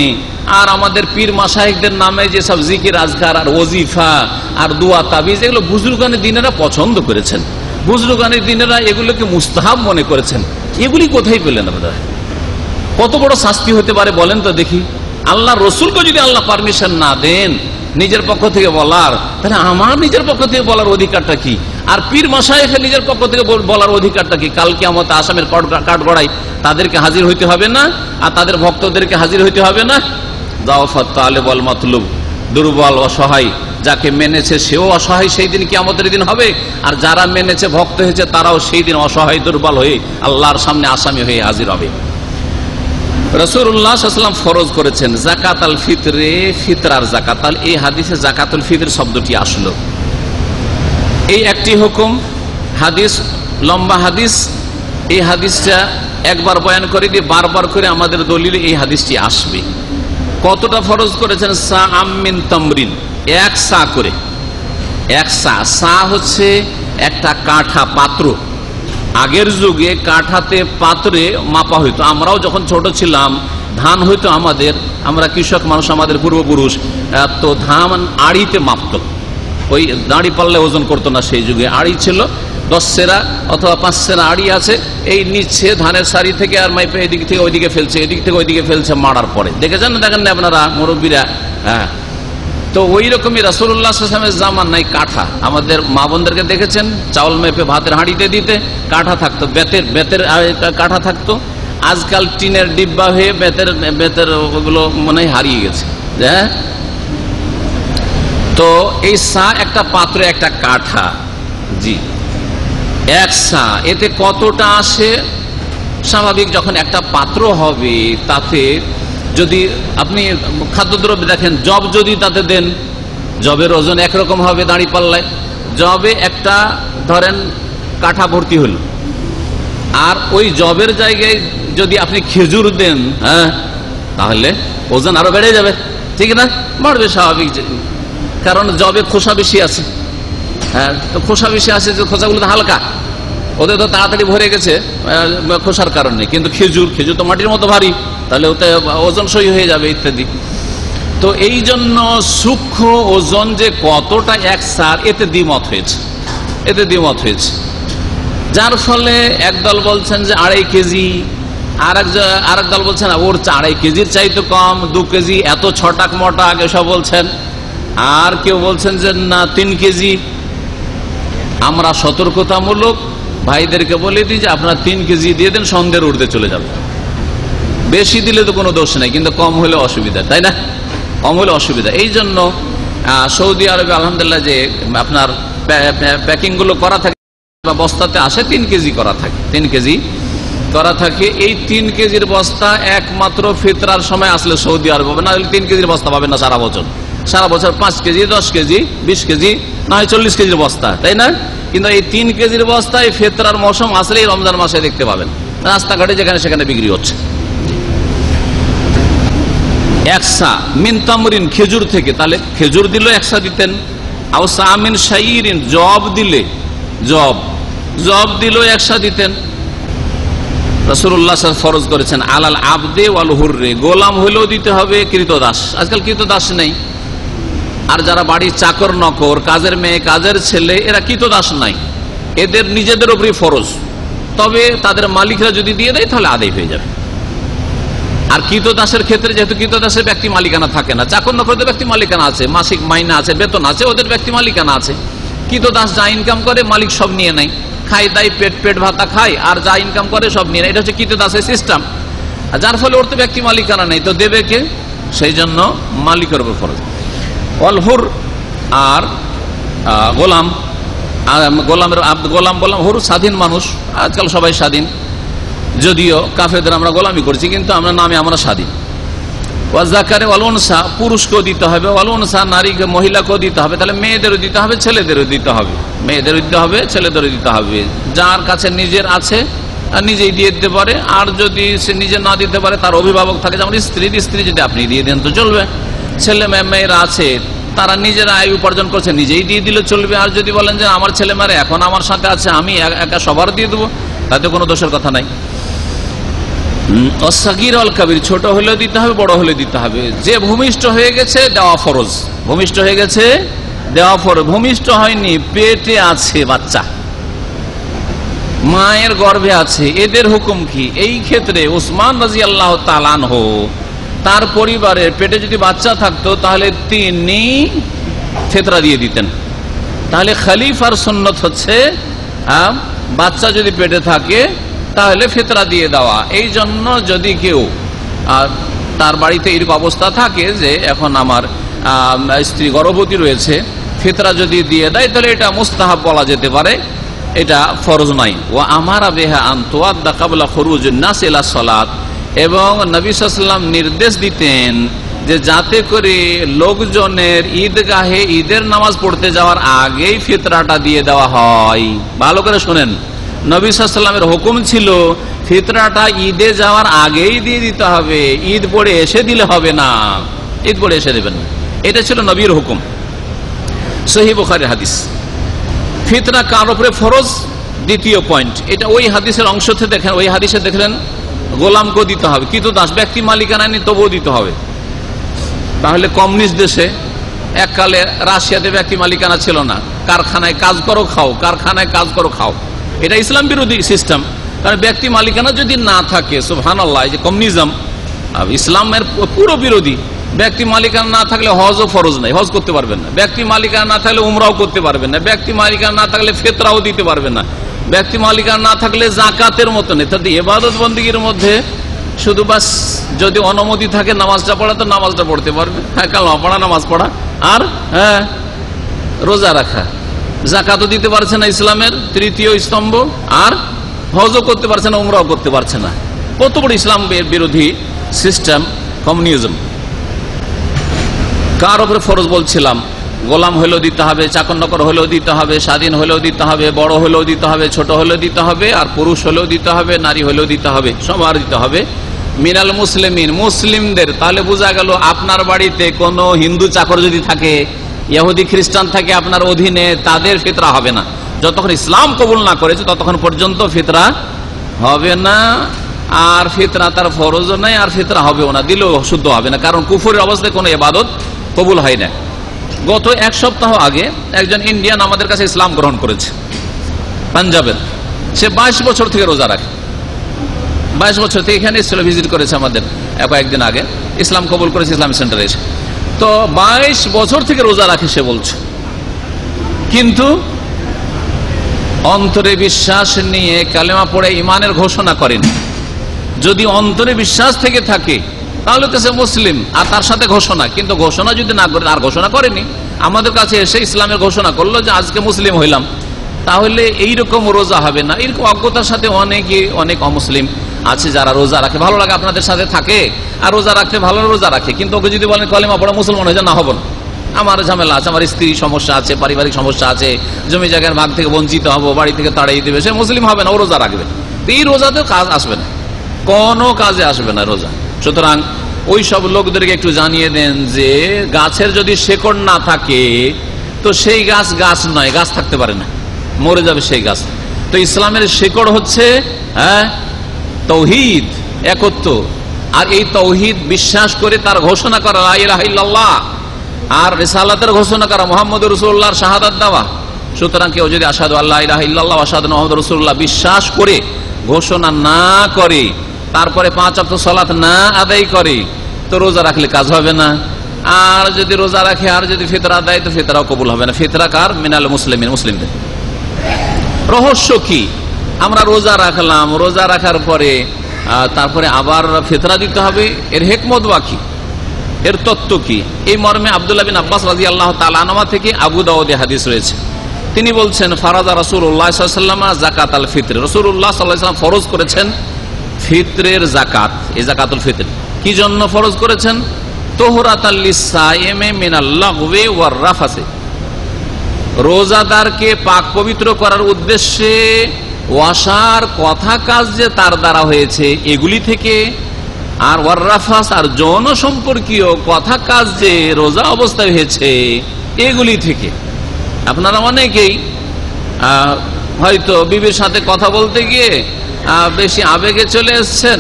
আর আমাদের পীর মাশায়েখদের নামে যে সব জিকির আজকার আর ওজিফা আর দোয়া তাবিজ, এগুলো বুজরুগানের দিনেরা পছন্দ করেছেন, বুজরুগানের দিনেরা এগুলোকে মুস্তাহাব মনে করেছেন। এগুলি কোথায় পেলেন আপনারা? কত বড় শাস্তি হতে পারে বলেন তো দেখি। আল্লাহ রসুলকে যদি আল্লাহ পারমিশন না দেন নিজের পক্ষ থেকে বলার, তাহলে আমার নিজের পক্ষ থেকে বলার অধিকারটা কি? আর পীর মাশায়েখের নিজের পক্ষ থেকে বলার অধিকারটা কি? কাল কিয়ামতে আসামের কাঠগড়ায় তাদেরকে হাজির হইতে হবে না? আর তাদের ভক্তদেরকে হাজির হইতে হবে না? দাওয়াত তালেব ওয়াল মাতলুব, দুর্বল অসহায় যাকে মেনেছে সেও অসহায় সেই দিন কিয়ামতের দিন হবে, আর যারা মেনেছে ভক্ত হয়েছে তারাও সেই দিন অসহায় দুর্বল হয়ে আল্লাহর সামনে আসামি হয়ে হাজির হবে। রাসূলুল্লাহ সাল্লাল্লাহু আলাইহি ওয়াসাল্লাম ফরজ করেছেন যাকাতুল ফিতরে, ফিতরার যাকাত। এই হাদিসে যাকাতুল ফিতর শব্দটি আসলো, এই একটি হুকুম হাদিস, লম্বা হাদিস। এই হাদিসটা একবার বয়ান করে দিয়ে বারবার করে আমাদের দলিলে এই হাদিসটি আসবে। কতটা ফরজ করেছেন? সাআম মিন তামরিন, এক সা করে। এক সা হচ্ছে একটা কাঠা, পাত্র। আগের যুগে কাঠাতে পাত্রে মাপা হইতো। আমরাও যখন ছোট ছিলাম ধান হইতো আমাদের, আমরা কৃষক মানুষ, আমাদের পূর্বপুরুষ, তো ধান আড়িতে মাপত। ওই দাঁড়ি পাল্লে ওজন করতো না সেই যুগে, আড়ি ছিল। 10 সেরা অথবা 5 সেরা আড়ি আছে, এই নিচ্ছে ধানের সারি থেকে আর মাইপে এদিক থেকে ওইদিকে ফেলছে, এদিক থেকে ওইদিকে ফেলছে মারার পরে। দেখেছেন না? দেখেন না আপনারা মুরব্বীরা? হ্যাঁ। তো ওই রকমই রাসূলুল্লাহ সাল্লাল্লাহু আলাইহি ওয়াসাল্লামের জামানায় কাঠা, আমাদের মা বোনদেরকে দেখেছেন চাউল মেপে ভাতের হাঁড়িতে দিতে কাঠা থাকতো, বেতের কাঠা থাকতো। আজকাল টিনের ডিব্বা হয়ে বেতের ওগুলো মনে হয় হারিয়ে গেছে। হ্যাঁ। তো এই সা একটা পাত্র, একটা কাঠা। জি, এক সা। এতে কতটা আসে? স্বাভাবিক যখন একটা পাত্র হবে তাতে যদি আপনি খাদ্যদ্রব্য দেখেন, জব যদি তাতে দেন, জবের ওজন একরকম হবে দাঁড়ি পাল্লায়। জবে একটা ধরেন কাঠা ভর্তি হল, আর ওই জবের জায়গায় যদি আপনি খেজুর দেন, হ্যাঁ, তাহলে ওজন আরো বেড়ে যাবে, ঠিক না? বাড়বে স্বাভাবিক, কারণ জবে খোসা বেশি আছে। হ্যাঁ, তো খোসা বেশি আছে, যে খোসাগুলো তো হালকা, ওদের তো তাড়াতাড়ি ভরে গেছে খোসার কারণে। কিন্তু খেজুর তো মাটির মতো ভারী, তাহলে ওতে ওজন সই হয়ে যাবে ইত্যাদি। তো এই জন্য সূক্ষ্ম ওজন যে কতটা এক সার, এতে দ্বিমত হয়েছে। যার ফলে একদল বলছেন যে 2.5 কেজি, আর এক দল বলছেন ওর 2.5 কেজির চাইতে কম, 2 কেজি, এত ছটাক মটাক এসব বলছেন। আর কেউ বলছেন যে না 3 কেজি। আমরা সতর্কতামূলক ভাইদেরকে বলে দিই যে আপনারা 3 কেজি দিয়ে দেন, সন্ধ্যের ঊর্ধ্বে চলে যাবে। বেশি দিলে তো কোনো দোষ নাই, কিন্তু কম হলে অসুবিধা, তাই না? কম হলে অসুবিধা। এই জন্য সৌদি আরবে আলহামদুলিল্লাহ যে আপনার প্যাকিং গুলো করা থাকে বা বস্তাতে আসে 3 কেজি করা থাকে, 3 কেজি করা থাকে। এই 3 কেজির বস্তা একমাত্র ফিতরার সময় আসলে সৌদি আরব হবে, না 3 কেজির বস্তা পাবেন না সারা বছর। 5 কেজি, 10 কেজি, 20 কেজি, না হয় 40 কেজির বস্তা, তাই না? কিন্তু এই 3 কেজির বস্তায় ফিতরার মৌসুম আসলেই রমজান মাসে দেখতে পাবেন রাস্তাঘাটে যেখানে সেখানে বিক্রি হচ্ছে। একসা মিন তামরিন, খেজুর থেকে, তাহলে খেজুর দিল একসা দিতেন। আও সামিন শাইরিন, জব দিলে, জব দিল একসা দিতেন। রাসূলুল্লাহ ফরজ করেছেন আলাল আবদে ওয়াল হুররে, গোলাম হলেও দিতে হবে, কৃতদাস। আজকাল কৃতদাস নেই। আর যারা বাড়ির চাকর নকর, কাজের মেয়ে, কাজের ছেলে, এরা কৃতদাস নাই, এদের নিজেদের উপরই ফরজ। তবে তাদের মালিকরা যদি দিয়ে দেয় তাহলে আদায় হয়ে যাবে। আর কৃতদাসের ক্ষেত্রে যেহেতু কৃতদাসের ব্যক্তি মালিকানা থাকে না, চাকর নকরদের ব্যক্তি মালিকানা আছে, মাসিক মাইনা আছে, বেতন আছে, ওদের ব্যক্তি মালিকানা আছে। কৃতদাস যা ইনকাম করে মালিক সব নিয়ে নেয়, খাই দায়, পেট ভাতা খায়, আর যা ইনকাম করে সব নিয়ে নেয়। এটা হচ্ছে কৃতদাসের সিস্টেম। যার ফলে ওর তো ব্যক্তি মালিকানা নেই, তো দেবে কে? সেই জন্য মালিকের উপর ফরজ। অল হুর আর গোলাম, গোলাম বললাম, হুর স্বাধীন মানুষ। আজকাল সবাই স্বাধীন, যদিও কাফেরদের আমরা গোলামি করছি, কিন্তু আমরা নামে আমরা স্বাধীন। ওয়াজাকারে ওয়াল উনসা, পুরুষকেও দিতে হবে, ওয়াল উনসা নারীকে, মহিলাকেও দিতে হবে। তাহলে মেয়েদেরও দিতে হবে, ছেলেদেরও দিতে হবে, মেয়েদেরও দিতে হবে, ছেলেদেরও দিতে হবে। যার কাছে নিজের আছে আর নিজেই দিয়ে দিতে পারে, আর যদি সে নিজে না দিতে পারে তার অভিভাবক থাকে, যেমন স্ত্রী যদি আপনি দিয়ে দেন তো চলবে। ছেলে মেয়েরা আছে, তারা নিজেরা আয় উপার্জন করছে, নিজেই দিয়ে দিলে চলবে। আর যদি বলেন যে আমার ছেলে মেয়েরা এখন আমার সাথে আছে, আমি একা সবার দিয়ে দেবো, তাতে কোনো দোষের কথা নাই। অসাগীর অল কাবির, ছোট হলেও দিতে হবে, বড় হলেও দিতে হবে। যে ভূমিষ্ঠ হয়ে গেছে দেওয়া ফরজ, ভূমিষ্ঠ হয়ে গেছে দেওয়া ফরজ। ভূমিষ্ঠ হয়নি, পেটে আছে বাচ্চা, মায়ের গর্ভে আছে, এদের হুকুম কি? এই ক্ষেত্রে উসমান রাদিয়াল্লাহু তাআলা আনহু, তার পরিবারের পেটে যদি বাচ্চা থাকতো তাহলে তিনি ফিতরা দিয়ে দিতেন। তাহলে খলিফার সুন্নত হচ্ছে বাচ্চা যদি পেটে থাকে তাহলে ফিতরা দিয়ে দেওয়া। এই জন্য যদি কেউ তার বাড়িতে এরকম অবস্থা থাকে যে এখন আমার স্ত্রী গর্ভবতী রয়েছে, ফিতরা যদি দিয়ে দেয় তাহলে এটা মুস্তাহাব বলা যেতে পারে, এটা ফরজ নাই। ও আমারা বেহা আনতুয়াদ্দা কাবলা খুরুজুন নাস ইলা সালাত, এবং নবী সাল্লাল্লাহু আলাইহি ওয়াসাল্লাম নির্দেশ দিতেন যে যাতে করে লোকজনের ঈদগাহে ঈদের নামাজ পড়তে যাওয়ার আগেই ফিতরাটা দিয়ে দেওয়া হয়। ভালো করে শুনেন, নবী সাল্লাল্লাহু আলাইহি ওয়াসাল্লামের হুকুম ছিল ফিতরাটা ঈদে যাওয়ার আগেই দিয়ে দিতে হবে, ঈদ পড়ে এসে দিলে হবে না, ঈদ পড়ে এসে দেবেন না। এটা ছিল নবীর হুকুম, সহিহ বুখারীর হাদিস। ফিতরা কার উপরে ফরজ? দ্বিতীয় পয়েন্ট, এটা ওই হাদিসের অংশ থেকে দেখেন, ওই হাদিসে দেখলেন গোলামকেও দিতে হবে, কৃতদাস ব্যক্তি মালিকানা নেই তবুও দিতে হবে। তাহলে কমিউনিস্ট দেশে এককালে রাশিয়াতে ব্যক্তি মালিকানা ছিল না, কারখানায় কাজ করো খাও, কারখানায় কাজ করো খাও, এটা ইসলাম বিরোধী সিস্টেম। কারণ ব্যক্তি মালিকানা যদি না থাকে, সুবহানাল্লাহ, যে কমিউনিজম ইসলামের পুরো বিরোধী। ব্যক্তি মালিকানা না থাকলে হজও ফরজ নাই, হজ করতে পারবেন না। ব্যক্তি মালিকানা না থাকলে উমরাও করতে পারবেন না। ব্যক্তি মালিকানা না থাকলে ফিতরাও দিতে পারবেন না। ব্যক্তি মালিকানা না থাকলে জাকাতের মতো নেই। তাতে ইবাদত বন্দেগীর মধ্যে শুধু বাস যদি অনুমতি থাকে নামাজটা পড়া, তো নামাজটা পড়তে পারবে, হ্যাঁ, কালমা পড়া, নামাজ পড়া, আর হ্যাঁ রোজা রাখা। জাকাতও দিতে পারছে না, ইসলামের তৃতীয় স্তম্ভ, আর হজও করতে পারছে না, উমরাও করতে পারছে না। কত বড় ইসলাম বিরোধী সিস্টেম কমিউনিজম। কার উপরে ফরজ বলছিলাম? গোলাম হলেও দিতে হবে, চাকর নকর হলেও দিতে হবে, স্বাধীন হলেও দিতে হবে, বড় হলেও দিতে হবে, ছোট হলেও দিতে হবে, আর পুরুষ হলেও দিতে হবে, নারী হলেও দিতে হবে, সবার দিতে হবে। মিনাল মুসলিমিন, মুসলিমদের। তাহলে বোঝা গেল আপনার বাড়িতে কোনো হিন্দু চাকর যদি থাকে, ইহুদি খ্রিস্টান থাকে আপনার অধীনে, তাদের ফিতরা হবে না। যতক্ষণ ইসলাম কবুল না করেছে ততক্ষণ পর্যন্ত ফিতরা হবে না। আর ফিতরা তার ফরজও নাই, আর ফিতরা হবেও না, দিলেও শুদ্ধ হবে না, কারণ কুফরের অবস্থায় কোনো ইবাদত কবুল হয় না। গত এক সপ্তাহ আগে একজন ইন্ডিয়ান আমাদের কাছে ইসলাম গ্রহণ করেছে, পাঞ্জাবের। সে 22 বছর থেকে রোজা রাখে, 22 বছর থেকে এখানে এসেছিল, ভিজিট করেছে আমাদের কয়েকদিন আগে, ইসলাম কবুল করেছে ইসলামিক সেন্টারে এসে। তো 22 বছর থেকে রোজা রাখে সে বলছে, কিন্তু অন্তরে বিশ্বাস নিয়ে কালেমা পড়ে ইমানের ঘোষণা করেনি। যদি অন্তরে বিশ্বাস থেকে থাকে তাহলে তো সে মুসলিম, আর তার সাথে ঘোষণা, কিন্তু ঘোষণা যদি না করে, আর ঘোষণা করেনি, আমাদের কাছে এসে ইসলামের ঘোষণা করলো যে আজকে মুসলিম হইলাম, তাহলে এইরকম রোজা হবে না। এরকম অজ্ঞতার সাথে অনেক অমুসলিম আছে যারা রোজা রাখে, ভালো লাগে আপনাদের সাথে থাকে, আর রোজা রাখতে ভালো রোজা রাখে, কিন্তু ওকে যদি বলেন কলেমা পড়া মুসলমান হয়ে যায়, না, হবো না, আমার ঝামেলা আছে, আমার স্ত্রী সমস্যা আছে, পারিবারিক সমস্যা আছে, জমি জায়গার ভাগ থেকে বঞ্চিত হবো, বাড়ি থেকে তাড়িয়ে দেবে, সে মুসলিম হবে না, ও রোজা রাখবে। এই রোজাতে কাজ আসবে না, কোনো কাজে আসবে না রোজা। সুতরাং ওই সব লোকদেরকে একটু জানিয়ে দেন যে গাছের যদি শেকড় না থাকে তো সেই গাছ নয়, গাছ থাকতে পারে না, মরে যাবে সেই গাছ। তো ইসলামের শেকড় হচ্ছে তৌহিদ, একত্ব, আর এই তৌহিদ বিশ্বাস করে তার ঘোষণা করা লা ইলাহা ইল্লাল্লাহ, আর রিসালাতের ঘোষণা করা মুহাম্মদুর রাসূলুল্লাহর শাহাদাত দেওয়া। সুতরাং কেউ যদি আশহাদু আল্লা ইলাহা ইল্লাল্লাহ ওয়া আশহাদু আন্না মুহাম্মাদুর রাসূলুল্লাহ বিশ্বাস করে ঘোষণা না করে তারপরে 5 ওয়াক্ত সালাত না আদায় করে তো রোজা রাখলে কাজ হবে না। আর যদি রোজা রাখে আর যদি ফিতরা দেয় তো ফিতরাও কবুল হবে না। ফিতরা কার? মিনাল মুসলিমিন, মুসলিমদের। রহস্য কি? আমরা রোজা রাখলাম, রোজা রাখার পরে তারপরে আবার ফিতরা দিতে হবে, এর হিকমত বা কি, এর তত্ত্ব কি? এই মর্মে আব্দুল্লাহ বিন আব্বাস রাদিয়াল্লাহু তাআলা আনহু থেকে আবু দাউদে হাদিস রয়েছে। তিনি বলছেন ফারাজা রাসূলুল্লাহ সাল্লাল্লাহু আলাইহি ওয়াসাল্লাম যাকাতাল ফিতর, রাসূলুল্লাহ সাল্লাল্লাহু আলাইহি ওয়াসাল্লাম ফরজ করেছেন ফিতরের যাকাত। এই যাকাতুল ফিতর কি জন্য ফরজ করেছেন? তোহরাতাল লিসাইমি মিনাল লাগওয়ি ওয়ার রাফাসি, রোজাদারকে পাক পবিত্র করার উদ্দেশ্যে ওয়াসার কথা কাজ যে তার দ্বারা হয়েছে এগুলি থেকে, আর ওয়ার রাফাস আর যৌন সম্পর্কীয় কথা কাজ যে রোজা অবস্থায় হয়েছে এগুলি থেকে। আপনারা অনেকেই হয়তো বিবির সাথে কথা বলতে গিয়ে বেশি আবেগে চলে এসছেন,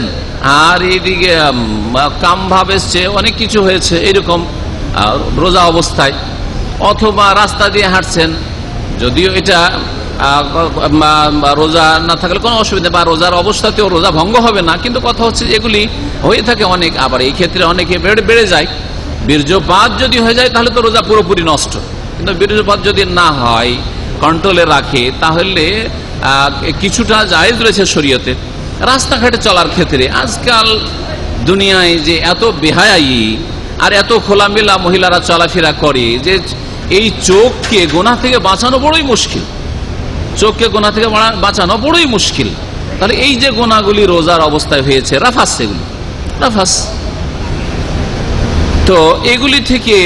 আর এইদিকে কাম ভাব এসছে, অনেক কিছু হয়েছে এরকম রোজা অবস্থায়। অথবা রাস্তা দিয়ে হাঁটছেন, যদিও এটা রোজা না থাকলে কোনো অসুবিধা, বা রোজার অবস্থাতেও রোজা ভঙ্গ হবে না, কিন্তু কথা হচ্ছে এগুলি হয়ে থাকে অনেক। আবার এই ক্ষেত্রে অনেকে বেড়ে যায়। বীর্যপাত যদি হয়ে যায় তাহলে তো রোজা পুরোপুরি নষ্ট, কিন্তু বীর্যপাত যদি না হয়, কন্ট্রোলে রাখে, তাহলে কিছুটা জায়েজ রয়েছে শরীয়তে। রাস্তাঘাটে চলার ক্ষেত্রে আজকাল দুনিয়ায় যে এত বেহায়াই আর এত খোলামেলা মহিলারা চলাফেরা করে যে এই চোখকে গুনাহ থেকে বাঁচানো বড়ই মুশকিল, চোখকে গুনাহ থেকে বাঁচানো বড়ই মুশকিল। তাহলে এই যে গুনাহগুলি রোজার অবস্থায় হয়েছে, রাফাস, সেগুলি রাফাস, তো এগুলি থেকে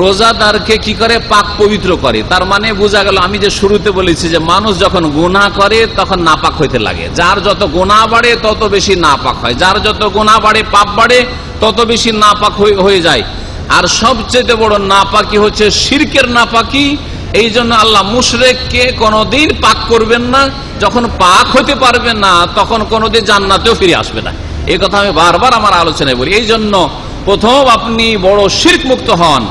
রোজাদারকে কি করে? পাক পবিত্র করে। তার মানে বোঝা গেল, আমি যে শুরুতে বলেছি যে মানুষ যখন গুনাহ করে তখন নাপাক হইতে লাগে। যার যত গুনাহ বাড়ে তত বেশি নাপাক হয়, যার যত গুনাহ বাড়ে, পাপ বাড়ে, তত বেশি নাপাক হয়ে যায়। আর সবচেয়ে বড় নাপাকি হচ্ছে শিরকের নাপাকি। এই জন্য আল্লাহ মুশরিককে কোনোদিন পাক করবেন না। যখন পাক হইতে পারবে না তখন কোনোদিন জান্নাতেও ফিরে আসবে না। এই কথা আমি বারবার আমার আলোচনায় বলি। এই জন্য প্রথম আপনি বড় শিরক মুক্ত হন,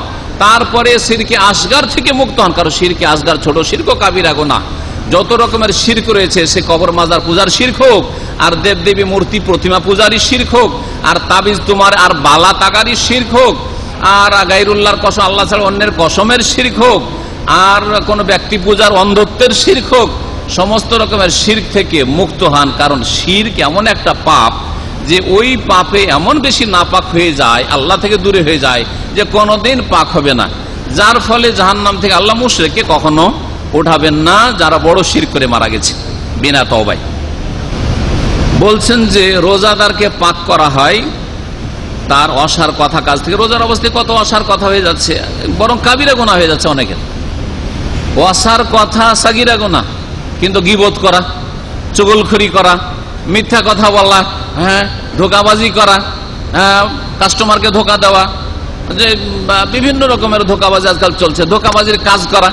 তারপরে শিরকে আসগার থেকে মুক্ত হন। কারণ শিরকে আসগার, ছোট শিরক ও কাবিরা গুনাহ, যত রকমের শিরক রয়েছে, সে কবর মাজার পূজার শিরক হোক, আর দেবদেবী মূর্তি প্রতিমা পূজারই শিরক হোক, আর তাবিজ তোমার আর বালা তাগারি শিরক হোক, আর গায়রুল্লাহর কসম, আল্লাহ ছাড়া অন্যের কসমের শিরক হোক, আর কোন ব্যক্তি পূজার অন্ধত্বের শিরক হোক, সমস্ত রকমের শিরক থেকে মুক্ত হন। কারণ শিরক এমন একটা পাপ যে ওই পাপে এমন বেশি নাপাক হয়ে যায়, আল্লাহ থেকে দূরে হয়ে যায়, যে কোনোদিন পাক হবে না। যার ফলে জাহান্নাম থেকে আল্লাহ মুশরিককে কখনো উঠাবেন না, যারা বড় শিরক করে মারা গেছে বিনা তওবায়। বলছেন যে রোজাদারকে পাক করা হয় তার অসার কথা কাজ থেকে। রোজার অবস্থায় কত অসার কথা হয়ে যাচ্ছে, বরং কাবিরা গুনাহ হয়ে যাচ্ছে অনেকের। অসার কথা সাগিরা গুনাহ, কিন্তু গীবত করা, চুগলখড়ি করা, মিথ্যা কথা বলা, ধোঁকাবাজি করা, কাস্টমারকে ধোঁকা দেওয়া, যে বিভিন্ন রকমের ধোঁকাবাজি আজকাল চলছে। ধোঁকাবাজির কাজ করা,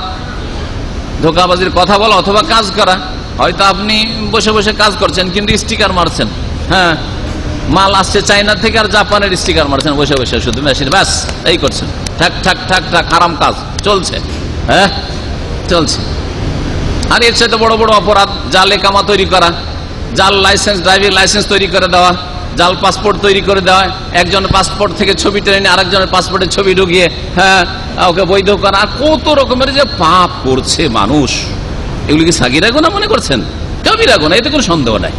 ধোঁকাবাজির কথা বলা অথবা কাজ করা। হয়তো আপনি বসে বসে কাজ করছেন কিন্তু স্টিকার মারছেন, মাল আসছে চায়না থেকে আর জাপানের স্টিকার মারছেন বসে বসে, শুধু মেশিন, ব্যাস এই করছেন, ঠাক ঠাক ঠাক ঠাক, হারাম কাজ চলছে, চলছে। আর এর সাথে বড় বড় অপরাধ, জাল একামা তৈরি করা, জাল লাইসেন্স, ড্রাইভিং লাইসেন্স তৈরি করে দেওয়া, জাল পাসপোর্ট তৈরি করে দেওয়া, একজনের পাসপোর্ট থেকে ছবি টেনে আরেকজনের পাসপোর্টের ছবি ঢুকিয়ে ওকে বৈধ করা। কত রকমের যে পাপ করছে মানুষ, এগুলি কি সাগিরা গুনাহ মনে করছেন? কাবিরা গুনাহ, এতে কোনো সন্দেহ নাই।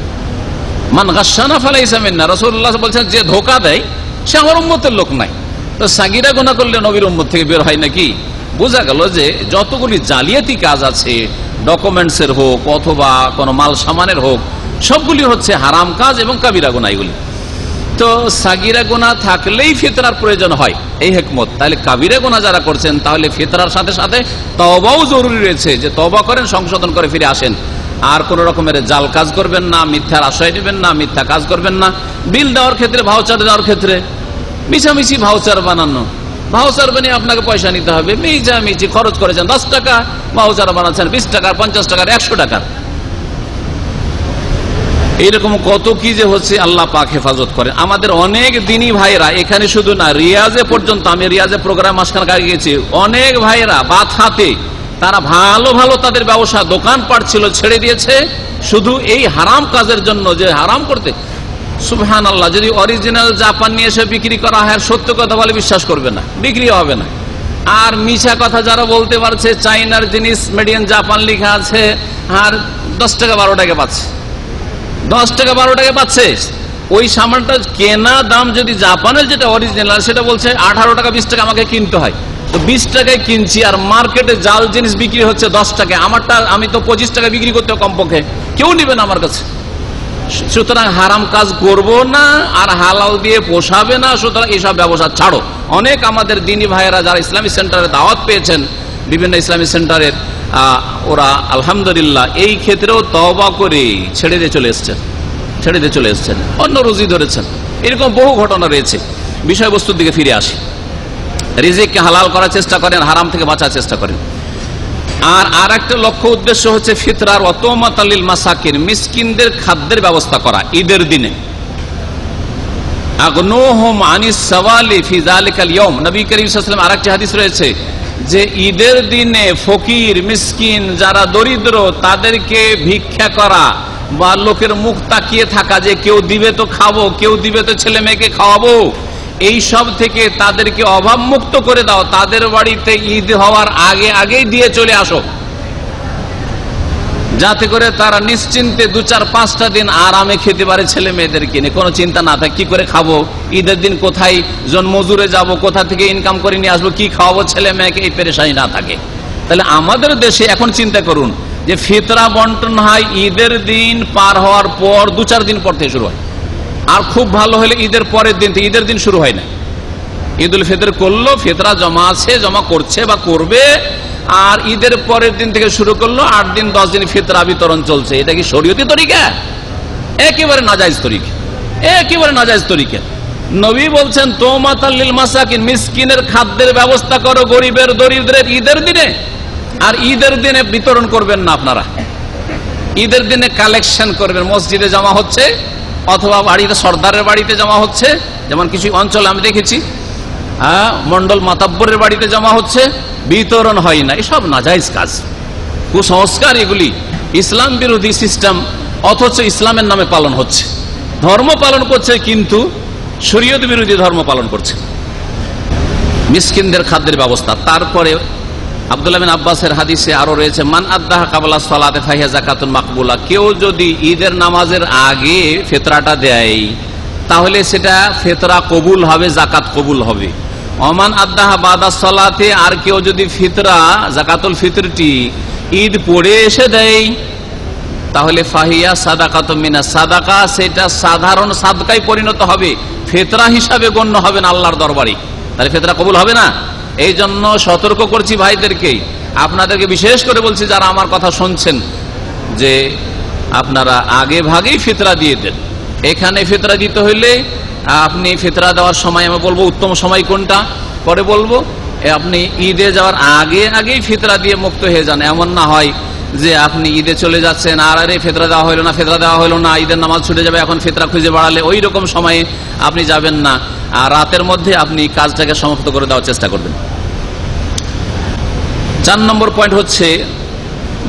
মান গাশশানা ফালাইসা মিন্না, রাসূলুল্লাহ বলছেন যে ধোঁকা দেয় সে আমার উম্মতের লোক নাই। তো সাগিরা গুনাহ করলে নবীর উম্মত থেকে বের হয় নাকি? বোঝা গেল যে যতগুলি জালিয়াতি কাজ আছে, ডকুমেন্টসের হোক অথবা কোনো মাল সামানের হোক, সবগুলি হচ্ছে হারাম কাজ এবং কাবিরা গুনাহ এগুলি। তো সাগিরা গুনাহ থাকলেই ফিতরার প্রয়োজন হয়, এই হিকমত। তাহলে কাবিরা গুনাহ যারা করছেন তাহলে ফিতরার সাথে সাথে তওবাও জরুরি রয়েছে, যে তওবা করেন, সংশোধন করে ফিরে আসেন। আর কোন রকমের জাল কাজ করবেন না, মিথ্যার আশ্রয় নেবেন না, মিথ্যা কাজ করবেন না। বিল দেওয়ার ক্ষেত্রে, ভাউচার দেওয়ার ক্ষেত্রে মিছামিছি ভাউচার বানানো, ভাউচার বানিয়ে আপনাকে পয়সা নিতে হবে, মিছামিছি খরচ করেছেন 10 টাকা, ভাউচার বানাচ্ছেন 20 টাকার, 50 টাকার, 100 টাকার। এইরকম কত কি যে হচ্ছে, আল্লাহ পাক হেফাজত করেন। আমাদের অনেক দিনী ভাইরা এখানে শুধু না, রিয়াজে পর্যন্ত, আমি রিয়াজে প্রোগ্রাম মাসখানেক আগে গেছি, অনেক ভাইরা বাত হাতে তারা ভালো ভালো তাদের ব্যবসা দোকানপাট ছিল ছেড়ে দিয়েছে শুধু এই হারাম কাজের জন্য, যে হারাম করতে। সুবহানাল্লাহ, যদি অরিজিনাল জাপান নিয়ে এসে বিক্রি করা হয়, সত্য কথা বলে বিশ্বাস করবে না, বিক্রি হবে না। আর মিছা কথা যারা বলতে পারছে, চাইনার জিনিস মেড ইন জাপান লেখা আছে, আর 10 টাকা 12 টাকা পাচ্ছে, 10 টাকা 12 টাকা পাচ্ছে। ওই সামানটা কেনা দাম যদি জাপানের যেটা অরিজিনাল সেটা বলছে 18 টাকা 20 টাকা আমাকে কিনতে হয়, তো 20 টাকায় কিনছি, আর মার্কেটে জাল জিনিস বিক্রি হচ্ছে 10 টাকা, আমারটা আমি তো 25 টাকা বিক্রি করতে কমপক্ষে, কেউ নিবে না আমার কাছে। সুতরাং হারাম কাজ করব না, আর হালাল দিয়ে পোষাবে না, সুতরাং এইসব ব্যবসা ছাড়ো। অনেক আমাদের দিনী ভাইয়েরা যারা ইসলামিক সেন্টারে দাওয়াত পেয়েছেন, বিভিন্ন ইসলামিক সেন্টারের, ওরা আলহামদুলিল্লাহ এই ক্ষেত্রেও তওবা করে ছেড়ে দিয়ে চলে এসছেন, অন্য রুজি ধরেছেন। এরকম বহু ঘটনা রয়েছে। বিষয়বস্তুর দিকে ফিরে আসি। রিজিককে হালাল করার চেষ্টা করেন, হারাম থেকে বাঁচার চেষ্টা করেন। আর একটা লক্ষ্য উদ্দেশ্য হচ্ছে ফিতরার ওয়াতমাতালিল মাসাকিন, মিসকিনদের খাদ্যের ব্যবস্থা করা ঈদের দিনে। আগনুহুম আনিস সাওয়ালি ফি যালিকাল ইয়াউম, নবী করিম সাল্লাল্লাহু আলাইহি ওয়াসাল্লাম আরেকটি হাদিস রয়েছে যে ঈদের দিনে ফকির মিসকিন যারা দরিদ্র তাদেরকে ভিক্ষা করা বা লোকের মুখ তাকিয়ে থাকা, যে কেউ দিবে তো খাবো, কেউ দিবে তো ছেলে মেয়েকে খাওয়াবো, এই সব থেকে তাদেরকে অভাব মুক্ত করে দাও। তাদের বাড়িতে ঈদ হওয়ার আগে আগেই দিয়ে চলে আসো, যাতে করে তারা নিশ্চিন্তে 2-4-5টা দিন আরামে খেতে পারে, ছেলে মেয়েদেরকে নিয়ে কোনো চিন্তা না থাকে কি করে খাবো, ঈদের দিন কোথায় মজুরে যাব, কোথা থেকে ইনকাম করে নিয়ে আসবো, কি খাওয়াবো ছেলে মেয়েকে, এই পেরেশানি না থাকে। তাহলে আমাদের দেশে এখন চিন্তা করুন যে ফিতরা বন্টন হয় ঈদের দিন পার হওয়ার পর 2-4 দিন পর থেকে শুরু হয়, আর খুব ভালো হলে ঈদের পরের দিন থেকে, ঈদের দিন শুরু হয় না। ঈদ উল ফিতর করলো, ফিতরা জমা আছে, জমা করছে বা করবে, আর ঈদের পরের দিন থেকে শুরু করলো, 8 দিন 10 দিন ফিতরা বিতরণ চলছে। এটা কি শরীয়তি তরিকা? একেবারে নাজায়েজ তরিকা, একেবারে নাজায়েজ তরিকা। নবী বলছেন তোমাতাল্লিল মাসাকিন, মিসকিনের খাদ্যের ব্যবস্থা করো, গরিবের দরিদ্রের ঈদের দিনে। আর ঈদের দিনে বিতরণ করবেন না আপনারা, ঈদের দিনে কালেকশন করবেন। মসজিদে জমা হচ্ছে অথবা বাড়িতে, সর্দারের বাড়িতে জমা হচ্ছে, যেমন কিছু অঞ্চলে আমি দেখেছি, মন্ডল মাতাব্বরের বাড়িতে জমা হচ্ছে, বিতরণ হয় না। এসব নাজায়েজ কাজ, কুসংস্কার, এগুলি ইসলাম বিরোধী সিস্টেম, অথচ ইসলামের নামে পালন হচ্ছে। ধর্ম পালন করছে কিন্তু শরীয়ত বিরোধী ধর্ম পালন করছে। মিসকিনদের খাদ্যের ব্যবস্থা। তারপরে আব্দুল্লাহ বিন আব্বাসের হাদিসে আরো রয়েছে, মান আদ্দাহা কাবলা সালাতে ফাহিয়া যাকাতুন মাকবুলা, কেউ যদি ঈদের নামাজের আগে ফিতরাটা দেয় তাহলে সেটা ফিতরা কবুল হবে, যাকাত কবুল হবে। ওমান আদ্দাহা বাদা সালাতে, আর কেউ যদি ফিতরা যাকাতুল ফিতরটি ঈদ পড়ে এসে দেয় তাহলে ফাহিয়া সাদাকাতুম মিনাস সাদাকা, সেটা সাধারণ সাদকায় পরিণত হবে, ফিতরা হিসাবে গণ্য হবে না আল্লাহর দরবারে, তাহলে ফিতরা কবুল হবে না। এই জন্য সতর্ক করছি ভাইদেরকে, আপনাদেরকে বিশেষ করে বলছি যারা আমার কথা শুনছেন, যে আপনারা আগে ভাগেই ফিতরা দিয়ে দেন। এখানে ফিতরা দিতে হইলে আপনি ফিতরা দেওয়ার সময় আমি বলবো উত্তম সময় কোনটা পরে বলবো, আপনি ঈদে যাওয়ার আগে আগেই ফিতরা দিয়ে মুক্ত হয়ে যান। এমন না হয় যে আপনি ঈদে চলে যাচ্ছেন, আর আরে ফিতরা দেওয়া হইলো না, ফিতরা দেওয়া হইলো না, ঈদের নামাজ ছুটে যাবে, এখন ফিতরা খুঁজে বাড়ালে, ওই রকম সময়ে আপনি যাবেন না। আর রাতের মধ্যে আপনি কাজটাকে সমাপ্ত করে দেওয়ার চেষ্টা করবেন। 4 নম্বর পয়েন্ট হচ্ছে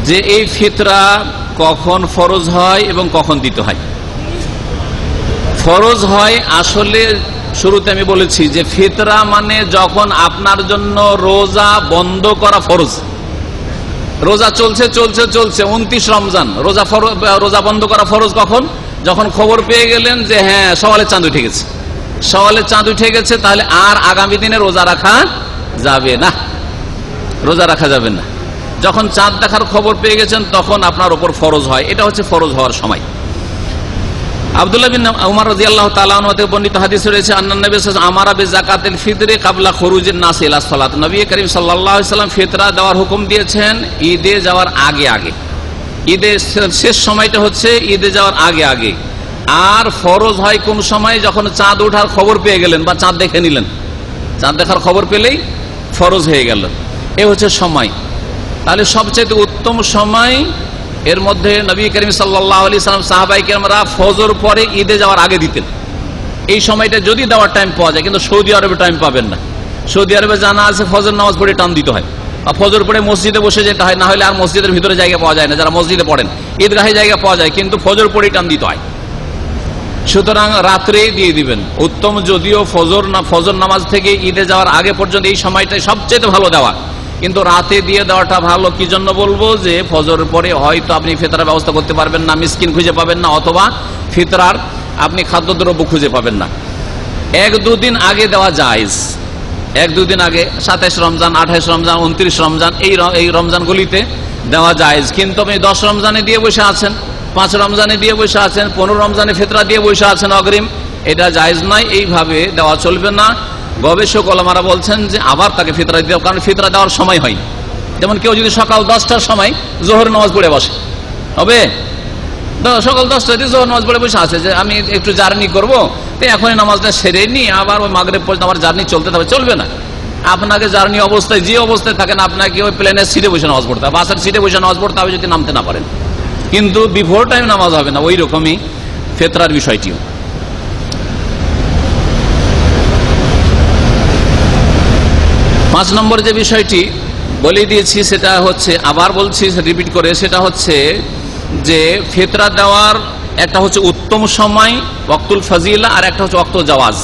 যে এই ফিতরা কখন ফরজ হয় এবং কখন দিতে হয়। ফরজ হয় আসলে শুরুতে আমি বলেছি যে ফিতরা মানে যখন আপনার জন্য রোজা বন্ধ করা ফরজ, রোজা চলছে 29 রমজান, রোজা বন্ধ করা ফরজ কখন? যখন খবর পেয়ে গেলেন যে হ্যাঁ সওয়ালের চাঁদ উঠে গেছে, সওয়ালের চাঁদ উঠে গেছে, তাহলে আর আগামী দিনে রোজা রাখা যাবে না, রোজা রাখা যাবে না। যখন চাঁদ দেখার খবর পেয়ে গেছেন তখন আপনার উপর ফরজ হয়, এটা হচ্ছে ফরজ হওয়ার সময়। আব্দুল্লাহ বিন উমর রাদিয়াল্লাহু তাআলা আনহু থেকে বর্ণিত হাদিসে রয়েছে, আন্নান নবী সাল্লাল্লাহু আলাইহি ওয়াসাল্লাম আমারা বিযাকাতিল ফিতরি ক্বাবলা খুরুজিন নাস ইলা সালাত, নবী করিম সাল্লাল্লাহু আলাইহি ওয়াসাল্লাম ফিতরা দেওয়ার হুকুম দিয়েছেন ঈদে যাওয়ার আগে আগে। ঈদের শেষ সময়টা হচ্ছে ঈদে যাওয়ার আগে আগে। আর ফরজ হয় কোন সময়? যখন চাঁদ ওঠার খবর পেয়ে গেলেন বা চাঁদ দেখে নিলেন, চাঁদ দেখার খবর পেলেই ফরজ হয়ে গেল, এ হচ্ছে সময়। তাহলে সবচেয়ে উত্তম সময় এর মধ্যে নবী করিম সাল্লাল্লাহু আলাইহি সাল্লাম সাহাবায়ে কেরামরা ফজর পরে ঈদে যাওয়ার আগে দিতেন। এই সময়টা যদি দেওয়ার টাইম পাওয়া যায়, কিন্তু সৌদি আরবে টাইম পাবেন না। সৌদি আরবে জানা আছে ফজর নামাজ পড়ে টান দিতে হয়, আর ফজর পড়ে মসজিদে বসে যেতে হয়, না হলে আর মসজিদের ভিতরে জায়গা পাওয়া যায় না। যারা মসজিদে পড়েন ঈদগাহে জায়গা পাওয়া যায়, কিন্তু ফজর পড়ে টান দিতে হয়। সুতরাং রাত্রে দিয়ে দিবেন উত্তম, যদিও ফজর নামাজ থেকে ঈদে যাওয়ার আগে পর্যন্ত এই সময়টাই সবচেয়ে ভালো দেওয়া, কিন্তু রাতে দিয়ে দেওয়াটা ভালো। কি জন্য বলবো, যে ফজর পরে হয়তো আপনি ফিতরার ব্যবস্থা করতে পারবেন না, মিসকিন খুঁজে পাবেন না, অথবা ফিতরার আপনি খাদ্যদ্রব্য খুঁজে পাবেন না। 1-2 দিন আগে দেওয়া জায়েজ, 1-2 দিন আগে 27 রমজান, 28 রমজান, 29 রমজান, এই রমজানগুলিতে দেওয়া জায়েজ। কিন্তু আপনি 10 রমজানে দিয়ে বসে আছেন, 5 রমজানে দিয়ে বসে আছেন, 15 রমজানে ফিতরা দিয়ে বসে আছেন অগ্রিম, এটা জায়েজ নয়, এইভাবে দেওয়া চলবে না। গবেষক ওলামারা বলছেন যে আবার তাকে ফিতরা দিতে হবে, কারণ ফিতরা দেওয়ার সময় হয়নি। যেমন কেউ যদি সকাল 10টার সময় জোহর নামাজ পড়ে বসে, হবে? সকাল 10টায় জোহর নামাজ পড়ে বসে আছে যে আমি একটু জার্নি করবো, তো এখনই নামাজটা সেরে নি, আবার ওই মাগরিব পর্যন্ত আমার জার্নি চলতে হবে, চলবে না। আপনাকে জার্নি অবস্থায়, যে অবস্থায় থাকেন, আপনাকে ওই প্লেনের সিটে বসে নামাজ পড়তে হবে, বাসের সিটে বসে নামাজ পড়তে হবে যদি নামতে না পারেন, কিন্তু বিফোর টাইম নামাজ হবে না। ওই রকমই ফিতরার বিষয়টিও। 5 নম্বর যে বিষয়টি বলে দিয়েছি, সেটা হচ্ছে, আবার বলছি রিপিট করে, সেটা হচ্ছে যে ফিতরা দেওয়ার একটা হচ্ছে উত্তম সময় ওয়াক্তুল ফাজিলা, আর একটা হচ্ছে ওয়াক্তুল জাওয়াজ।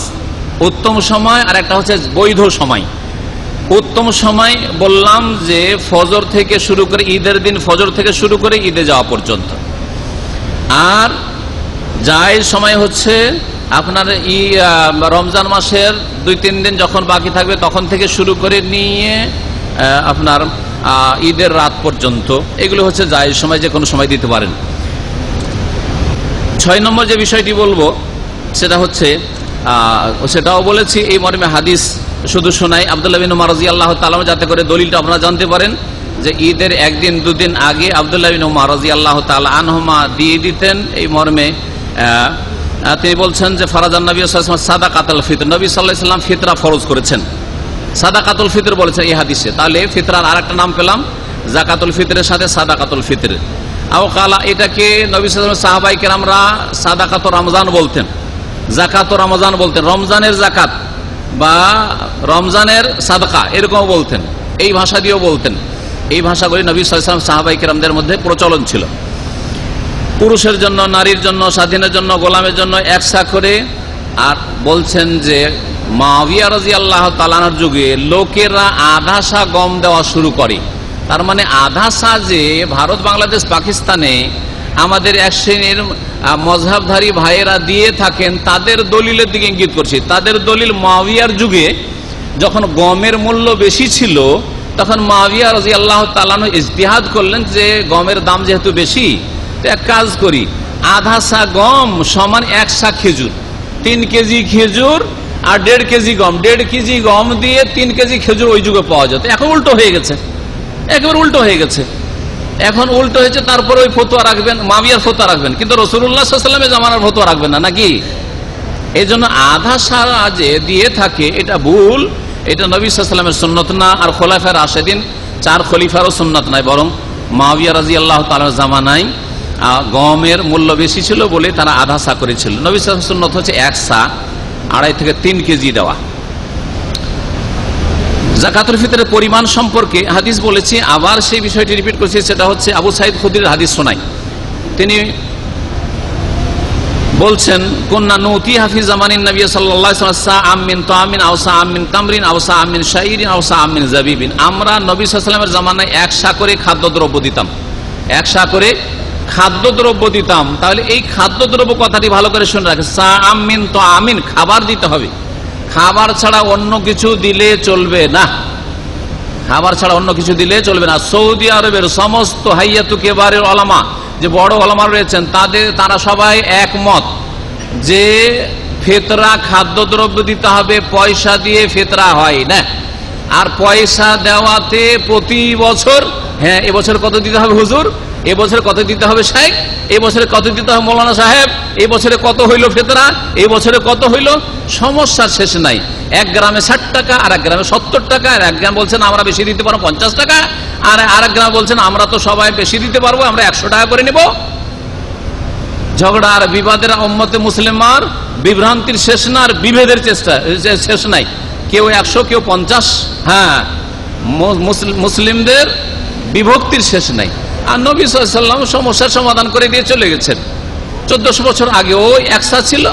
উত্তম সময় আর একটা হচ্ছে বৈধ সময়। উত্তম সময় বললাম যে ফজর থেকে শুরু করে, ঈদের দিন ফজর থেকে শুরু করে ঈদে যাওয়া পর্যন্ত। আর জায়েজ সময় হচ্ছে আপনার রমজান মাসের 2-3 দিন যখন বাকি থাকবে তখন থেকে শুরু করে নিয়ে আপনার ঈদের রাত পর্যন্ত, এগুলো হচ্ছে জায়েজ সময়, যে কোনো সময় দিতে পারেন। 6 নম্বর যে বিষয়টি বলবো সেটা হচ্ছে, সেটাও বলেছি এই মর্মে হাদিস শুধু শোনাই আব্দুল্লাহ বিন উমর রাদিয়াল্লাহু তাআলা, যাতে করে দলিলটা আপনারা জানতে পারেন যে ঈদের 1-2 দিন আগে আব্দুল্লাহ বিন উমর রাদিয়াল্লাহু তাআলা আনহুমা দিয়ে দিতেন। এই মর্মে তিনি বলছেন যে ফারাজান নবী সাল্লাল্লাহু আলাইহি ওয়াসাল্লাম সাদাকাতুল ফিতর, নবী সাল্লাল্লাহু আলাইহি ওয়াসাল্লাম ফিতরা ফরজ করেছেন, সাদাকাতুল ফিতর বলেছেন এই হাদিসে। তাহলে ফিতরার আরেকটা নাম পেলাম, যাকাতুল ফিতরের সাথে সাদাকাতুল ফিতর। আও কালা, এটাকে নবী সাল্লাল্লাহু আলাইহি ওয়াসাল্লাম সাহাবায়ে কেরামরা সাদাকাতুর রমজান বলতেন, যাকাতুর রমজান বলতেন, রমজানের যাকাত বা রমজানের সাদকা এরকম বলতেন, এই ভাষা দিয়েও বলতেন। এই ভাষাগুলি নবী সাল্লাল্লাহু আলাইহি ওয়াসাল্লাম সাহাবায়ে কেরামদের মধ্যে প্রচলন ছিল। পুরুষের জন্য, নারীর জন্য, স্বাধীনের জন্য, গোলামের জন্য একসা করে। আর বলছেন যে মুআবিয়া রাদিয়াল্লাহু তাআলা আনহুর যুগে লোকেরা আধা সা গম দেওয়া শুরু করে। তার মানে আধা সা যে ভারত, বাংলাদেশ, পাকিস্তানে আমাদের এক শ্রেণীর মযহাবধারী ভাইয়েরা দিয়ে থাকেন, তাদের দলিলের দিকে ইঙ্গিত করছি। তাদের দলিল, মুআবিয়ার যুগে যখন গমের মূল্য বেশি ছিল, তখন মুআবিয়া রাদিয়াল্লাহু তাআলা আনহু ইজতিহাদ করলেন যে গমের দাম যেহেতু বেশি, তো এক কাজ করি, আধা সা গম সমান 1 সা খেজুর, 3 কেজি খেজুর আর 1.5 কেজি গম, 1.5 কেজি গম দিয়ে 3 কেজি খেজুর ওই যুগে পাওয়া যেত। এখন উল্টো হয়ে গেছে, একেবারে উল্টো হয়ে গেছে। এখন উল্টো হয়েছে, তারপরে ওই ফতোয়া রাখবেন, মুআবিয়ার ফতোয়া রাখবেন, কিন্তু রাসূলুল্লাহ সাল্লাল্লাহু আলাইহি ওয়াসাল্লামের জামানার ফতোয়া রাখবেন না, নাকি? এই জন্য আধা সারা যে দিয়ে থাকে এটা ভুল, এটা নবী সাল্লাল্লাহু আলাইহি ওয়াসাল্লামের সুন্নত না, আর খোলাফায়ে রাশেদিন 4 খলিফারও সুন্নত নাই। বরং মুআবিয়া রাদিয়াল্লাহু তাআলার জামানায় গমের মূল্য বেশি ছিল বলে তারা আধা সা করেছিল। নবী সাল্লাল্লাহু আলাইহি ওয়াসাল্লামের সুন্নত হচ্ছে 1 সা, 2.5 থেকে 3 কেজি দেওয়া। যাকাতুল ফিতরের পরিমাণ সম্পর্কে হাদিস বলেছি, আবার সেই বিষয়টি রিপিট করছি। সেটা হচ্ছে আবু সাঈদ খুদরির হাদিস শোনাই। তিনি বলছেন, কুন্না নুতি হাফিজ জামানিন নবী সাল্লাল্লাহু আলাইহি ওয়াসাল্লাম সাআম মিন তামিন আও সাআম মিন তামরিন আও সাআম মিন শাইরিন আও সাআম মিন জাবিবিন। আমরা নবী সাল্লাল্লাহু আলাইহি ওয়াসাল্লামের জামানায় 1 সা করে খাদ্যদ্রব্য দিতাম, 1 সা করে খাদ্যদ্রব্য দিতাম। তাহলে এই খাদ্যদ্রব্য কথাটি ভালো করে শুনে রাখেন, সাআম মিন তামিন, খাবার দিতে হবে, খাবার ছাড়া অন্য কিছু দিলে চলবে না, খাবার ছাড়া অন্য কিছু দিলে চলবে না। সৌদি আরবের সমস্ত হাইয়াতু কেবারের ওলামা, যে বড় ওলামা রয়েছেন, তারা সবাই একমত যে ফিতরা খাদ্যদ্রব্য দিতে হবে, পয়সা দিয়ে ফিতরা হয় না। আর পয়সা দেওয়াতে প্রতি বছর, হ্যাঁ এবছর কত দিতে হবে হুজুর, এবছরে কত দিতে হবে শেখ, এবছরে কত দিতে হবে মৌলানা সাহেব, এবছরে কত হইল ফিতরা, এবছরে কত হইল, সমস্যার শেষ নাই। 1 গ্রামে 60 টাকা, আর 1 গ্রামে 70 টাকা, আর 1 গ্রাম বলছেন আমরা বেশি দিতে পারবো 50 টাকা, আর আরেকজন বলছেন আমরা তো সবাই বেশি দিতে পারবো, আমরা 100 টাকা করে নেব। ঝগড়া আর বিবাদের উম্মতে মুসলিমার বিভ্রান্তির শেষ না, আর বিভেদের চেষ্টা শেষ নাই। কেউ 100, কেউ 50। হ্যাঁ, মুসলিমদের বিভক্তির শেষ নাই। আর নবী সাল্লাল্লাহু আলাইহি ওয়াসাল্লাম সমস্যার সমাধান করে দিয়ে চলে গেছেন। 1400 বছর আগেও একসা ছিল,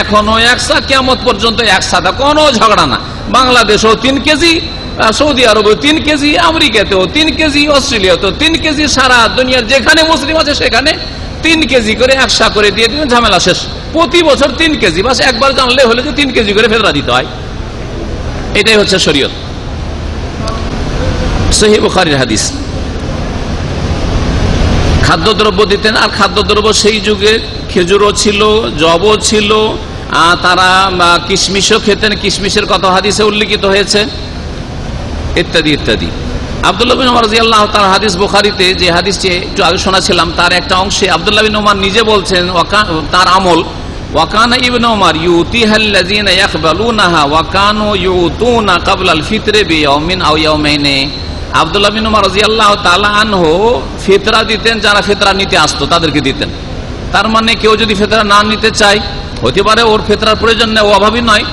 এখনো একসা, কিয়ামত পর্যন্ত একসাথে, কোনো ঝগড়া না। বাংলাদেশেও 3 কেজি, সৌদি আরবেও 3 কেজি, আমেরিকাতেও 3 কেজি, অস্ট্রেলিয়াতেও 3 কেজি, সারা দুনিয়ার যেখানে মুসলিম আছে সেখানে 3 কেজি করে একসা করে দিয়ে দিন, ঝামেলা শেষ। প্রতি বছর 3 কেজি, বাস একবার জানলে হলে যে 3 কেজি করে ফেতরা দিতে হয়। এটাই হচ্ছে শরীয়ত। সহিহ বুখারীর হাদিস। খাদ্যদ্রব্য দিতেন, আর খাদ্যদ্রব্য সেই যুগে খেজুরও ছিল, জবও ছিল, তারা কিশমিশও খেতেন, কিশমিশের কথা হাদিসে উল্লেখিত হয়েছে, ইত্যাদি ইত্যাদি। আব্দুল্লাহ বিন ওমর রাদিয়াল্লাহু তাআলা হাদিস বুখারীতে, যে হাদিসটি একটু আগে শোনাছিলাম, তার একটা অংশে আব্দুল্লাহ বিন ওমর নিজে বলছেন তার আমল, ওয়াকানা ইবনে ওমর ইউতিহাল্লাযিনা ইয়াকবালুনাহা ওয়া কানু ইউতুনা ক্বাবলাল ফিতরি বিয়াউমিন আও ইয়াউমাইনি। আব্দুল্লাহ বিন ওমর রাদিয়াল্লাহু তাআলা আনহু ফিতরা দিতেন, যারা ফিতরা নিতে আসতো তাদেরকে দিতেন। তার মানে কেউ যদি ফিতরা না নিতে চায়, হতে পারে ওর ফিতরার প্রয়োজন নেই, ও অভাবী নয়,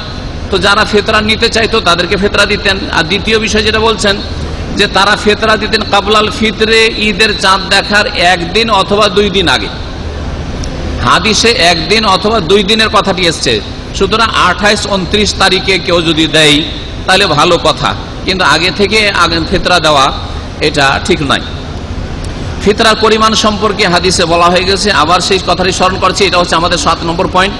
তো যারা ফিতরা নিতে চাইতো তাদেরকে ফিতরা দিতেন। আর দ্বিতীয় বিষয় যেটা বলছেন যে তারা ফিতরা দিতেন কাবলাল ফিতরে, ঈদের চাঁদ দেখার 1 দিন অথবা 2 দিন আগে। হাদিসে 1 দিন অথবা 2 দিনের কথাটি এসছে, সুতরাং 28, 29 তারিখে কেউ যদি দেয় তাহলে ভালো কথা, কিন্তু আগে থেকে ফিতরা দেওয়া এটা ঠিক নয়। ফিতরার পরিমাণ সম্পর্কে হাদিসে বলা হয়ে গেছে। আবার সেই কথাটি স্মরণ করছি, এটা হচ্ছে আমাদের 7 নম্বর পয়েন্ট।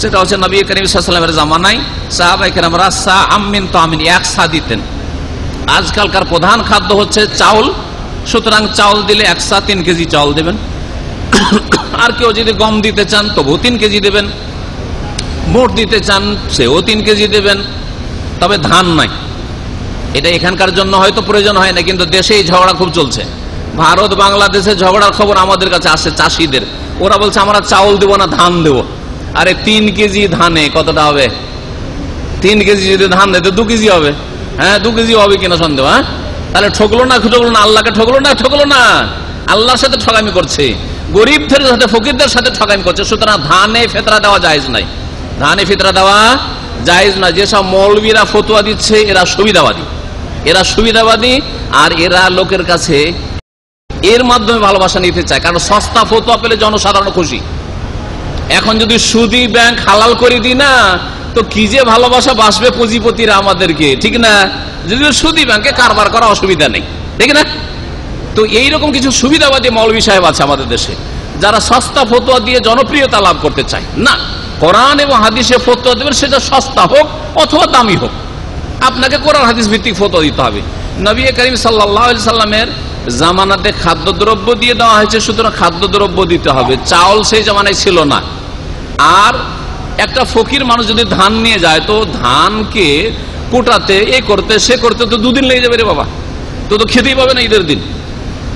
সেটা হচ্ছে নবী করিম সাল্লাল্লাহু আলাইহি ওয়াসাল্লামের জামানায় সাহাবায়ে কেরামরা সাআম মিন তামিন, 1 সা দিতেন। আজকালকার প্রধান খাদ্য হচ্ছে চাউল, সুতরাং চাউল দিলে 1 সা 3 কেজি চাউল দেবেন। আর কেউ যদি গম দিতে চান তবুও 3 কেজি দেবেন, মোট দিতে চান সেও 3 কেজি দেবেন, তবে ধান নাই। এটা এখানকার জন্য হয়তো প্রয়োজন হয় না, কিন্তু দেশে এই ঝগড়া খুব চলছে। ভারত বাংলাদেশে ঝগড়ার খবর আমাদের কাছে আসে চাষিদের, ওরা বলছে আমরা চাউল দেবো না, ধান দেবো। আরে 3 কেজি ধানে কতটা হবে? 3 কেজি যদি ধান দেয় তো 2 কেজি হবে। হ্যাঁ, 2 কেজি হবে কিনা সন্দেহ। হ্যাঁ, তাহলে ঠকলো না, আল্লাহকে ঠকলো না, আল্লাহর সাথে ঠকামি করছে, গরিবদের সাথে ফকিরদের সাথে ঠকামি করছে। সুতরাং ধানে ফিতরা দেওয়া জায়েজ নাই, ধানে ফিতরা দেওয়া জায়েজ না। যেসব মৌলবীরা ফতোয়া দিচ্ছে এরা সুবিধাবাদী, আর এরা লোকের কাছে এর মাধ্যমে ভালোবাসা নিতে চায়, কারণ সস্তা ফতোয়া পেলে জনসাধারণ খুশি। এখন যদি সুদি ব্যাংক হালাল করে দিই না, তো কি যে ভালোবাসা বাসবে পুঁজিপতিরা আমাদেরকে, ঠিক না? যদি সুদি ব্যাংকে কারবার করা অসুবিধা নেই, ঠিক না? তো এইরকম কিছু সুবিধাবাদী মৌলবী সাহেব আছে আমাদের দেশে, যারা সস্তা ফতোয়া দিয়ে জনপ্রিয়তা লাভ করতে চায়। না, কোরআন এবং হাদিসে ফতোয়া দেবেন, সেটা সস্তা হোক অথবা দামি হোক, আপনাকে কোরআন হাদিস ভিত্তিক ফতোয়া দিতে হবে। নবী করিম সাল্লাল্লাহু আলাইহি সাল্লামের জামানাতে খাদ্যদ্রব্য দিয়ে দেওয়া হয়েছে, সুতরাং খাদ্যদ্রব্য দিতে হবে। চাউল সেই জামানায় ছিল না। আর একটা ফকির মানুষ যদি ধান নিয়ে যায়, তো ধানকে কোটাতে, এ করতে সে করতে তো 2 দিন লেগে যাবে রে বাবা, তো খেতেই পাবে না ঈদের দিন।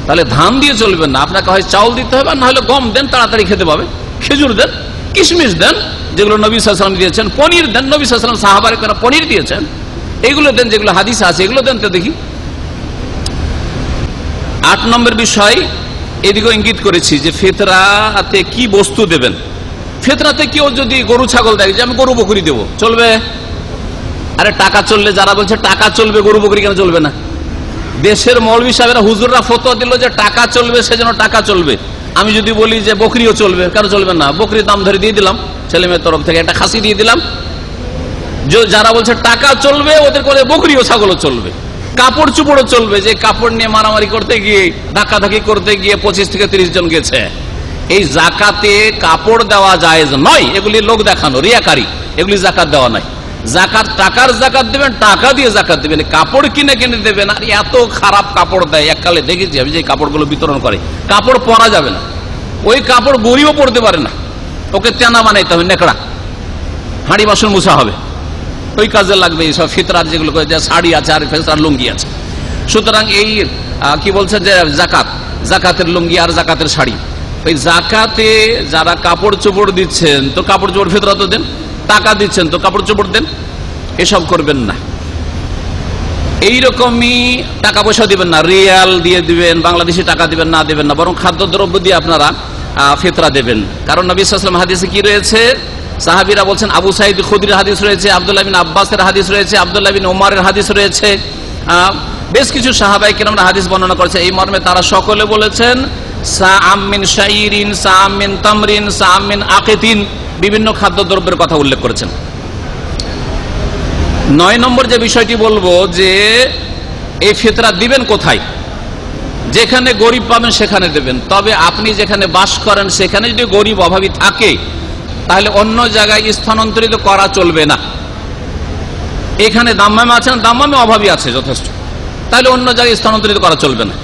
তাহলে ধান দিয়ে চলবেন না, আপনাকে হয় চাউল দিতে হবে, আর না হলে গম দেন, তাড়াতাড়ি খেতে পাবে। খেজুর দেন, কিশমিশ দেন, যেগুলো নবী সাল্লাল্লাহু আলাইহি ওয়াসাল্লাম দিয়েছেন। পনির দেন, নবী সাল্লাল্লাহু আলাইহি ওয়াসাল্লাম সাহাবায়ে কেরাম পনির দিয়েছেন। এইগুলো দেন, যেগুলো হাদিস আছে এগুলো দেন তো দেখি। 8 নম্বর বিষয়, এদিকেও ইঙ্গিত করেছি যে ফিতরাতে কি বস্তু দেবেন। ফিতরাতে কেউ যদি গরু ছাগল দেয়, যে আমি গরু বকরি দেবো, চলবে? আরে টাকা চললে, যারা বলছে টাকা চলবে, গরু বকরি কেন চলবে না? দেশের মৌলবী সাহেবরা, হুজুররা ফতোয়া দিল যে টাকা চলবে, সেজন্য টাকা চলবে। আমি যদি বলি যে বকরিও চলবে, কেন চলবে না? বকরির দাম ধরে দিয়ে দিলাম, ছেলে মেয়ের তরফ থেকে একটা খাসি দিয়ে দিলাম। যারা বলছে টাকা চলবে, ওদের করে বকরিও ছাগলও চলবে। কাপড় চুপড়ও চলবে, যে কাপড় নিয়ে মারামারি করতে গিয়ে, ধাক্কাধাক্কি করতে গিয়ে 25 থেকে 30 জন গেছে। এই জাকাতে কাপড় দেওয়া জায়েজ নয়, এগুলি লোক দেখানো, রিয়াকারী, এগুলি জাকাত দেওয়া নয়। জাকাত টাকার জাকাত দেবেন, টাকা দিয়ে জাকাত দেবেন, কাপড় কিনে দেবেন। আর এত খারাপ কাপড় দেয়, এককালে দেখেছি আমি যে কাপড়গুলো বিতরণ করে, কাপড় পরা যাবে না, ওই কাপড় গরিবও পরতে পারে না, ওকে তেনা বানাইতে হবে, নেকড়া, হাঁড়ি বাসন মুছা হবে, ওই কাজে লাগবে। এইসব ফিতরার যেগুলো শাড়ি আছে আর ফিতরার লুঙ্গি আছে। সুতরাং এই কি বলছে যে জাকাতের লুঙ্গি আর জাকাতের শাড়ি, ওই জাকাতে যারা কাপড় চোপড় দিচ্ছেন, তো কাপড় চোপড় ফিতরা তো দেন, টাকা দিচ্ছেন তো কাপড় চোপড় দেন, এসব করবেন না। এইরকমই টাকা পয়সা দিবেন না, রিয়াল দিয়ে দিবেন, বাংলাদেশি টাকা দিবেন না, বরং খাদ্যদ্রব্য দিয়ে আপনারা ফিতরা দেবেন। কারণ নবী সাল্লাল্লাহু আলাইহি ওয়াসাল্লাম হাদিসে কি রয়েছে, সাহাবীরা বলছেন, আবু সাঈদ খুদরির হাদিস রয়েছে, আব্দুল্লাহ বিন আব্বাসের হাদিস রয়েছে, আব্দুল্লাহ বিন ওমরের হাদিস রয়েছে, বেশ কিছু সাহাবায়ে কেরামরা হাদিস বর্ণনা করেছে এই মর্মে। তারা সকলে বলেছেন সাআম মিন শাইরিন, সাআম মিন তামরিন, সাআম মিন আকিতিন, বিভিন্ন খাদ্যদ্রব্যের কথা উল্লেখ করেছেন। 9 নম্বর যে বিষয়টি বলবো যে এই ফিতরা দিবেন কোথায়? যেখানে গরিব পাবেন সেখানে দেবেন। তবে আপনি যেখানে বাস করেন সেখানে যদি গরিব অভাবী থাকে তাহলে অন্য জায়গায় স্থানান্তরিত করা চলবে না। এখানে দাম্মামে আছেন, দাম্মামে অভাবী আছে যথেষ্ট, তাহলে অন্য জায়গায় স্থানান্তরিত করা চলবে না।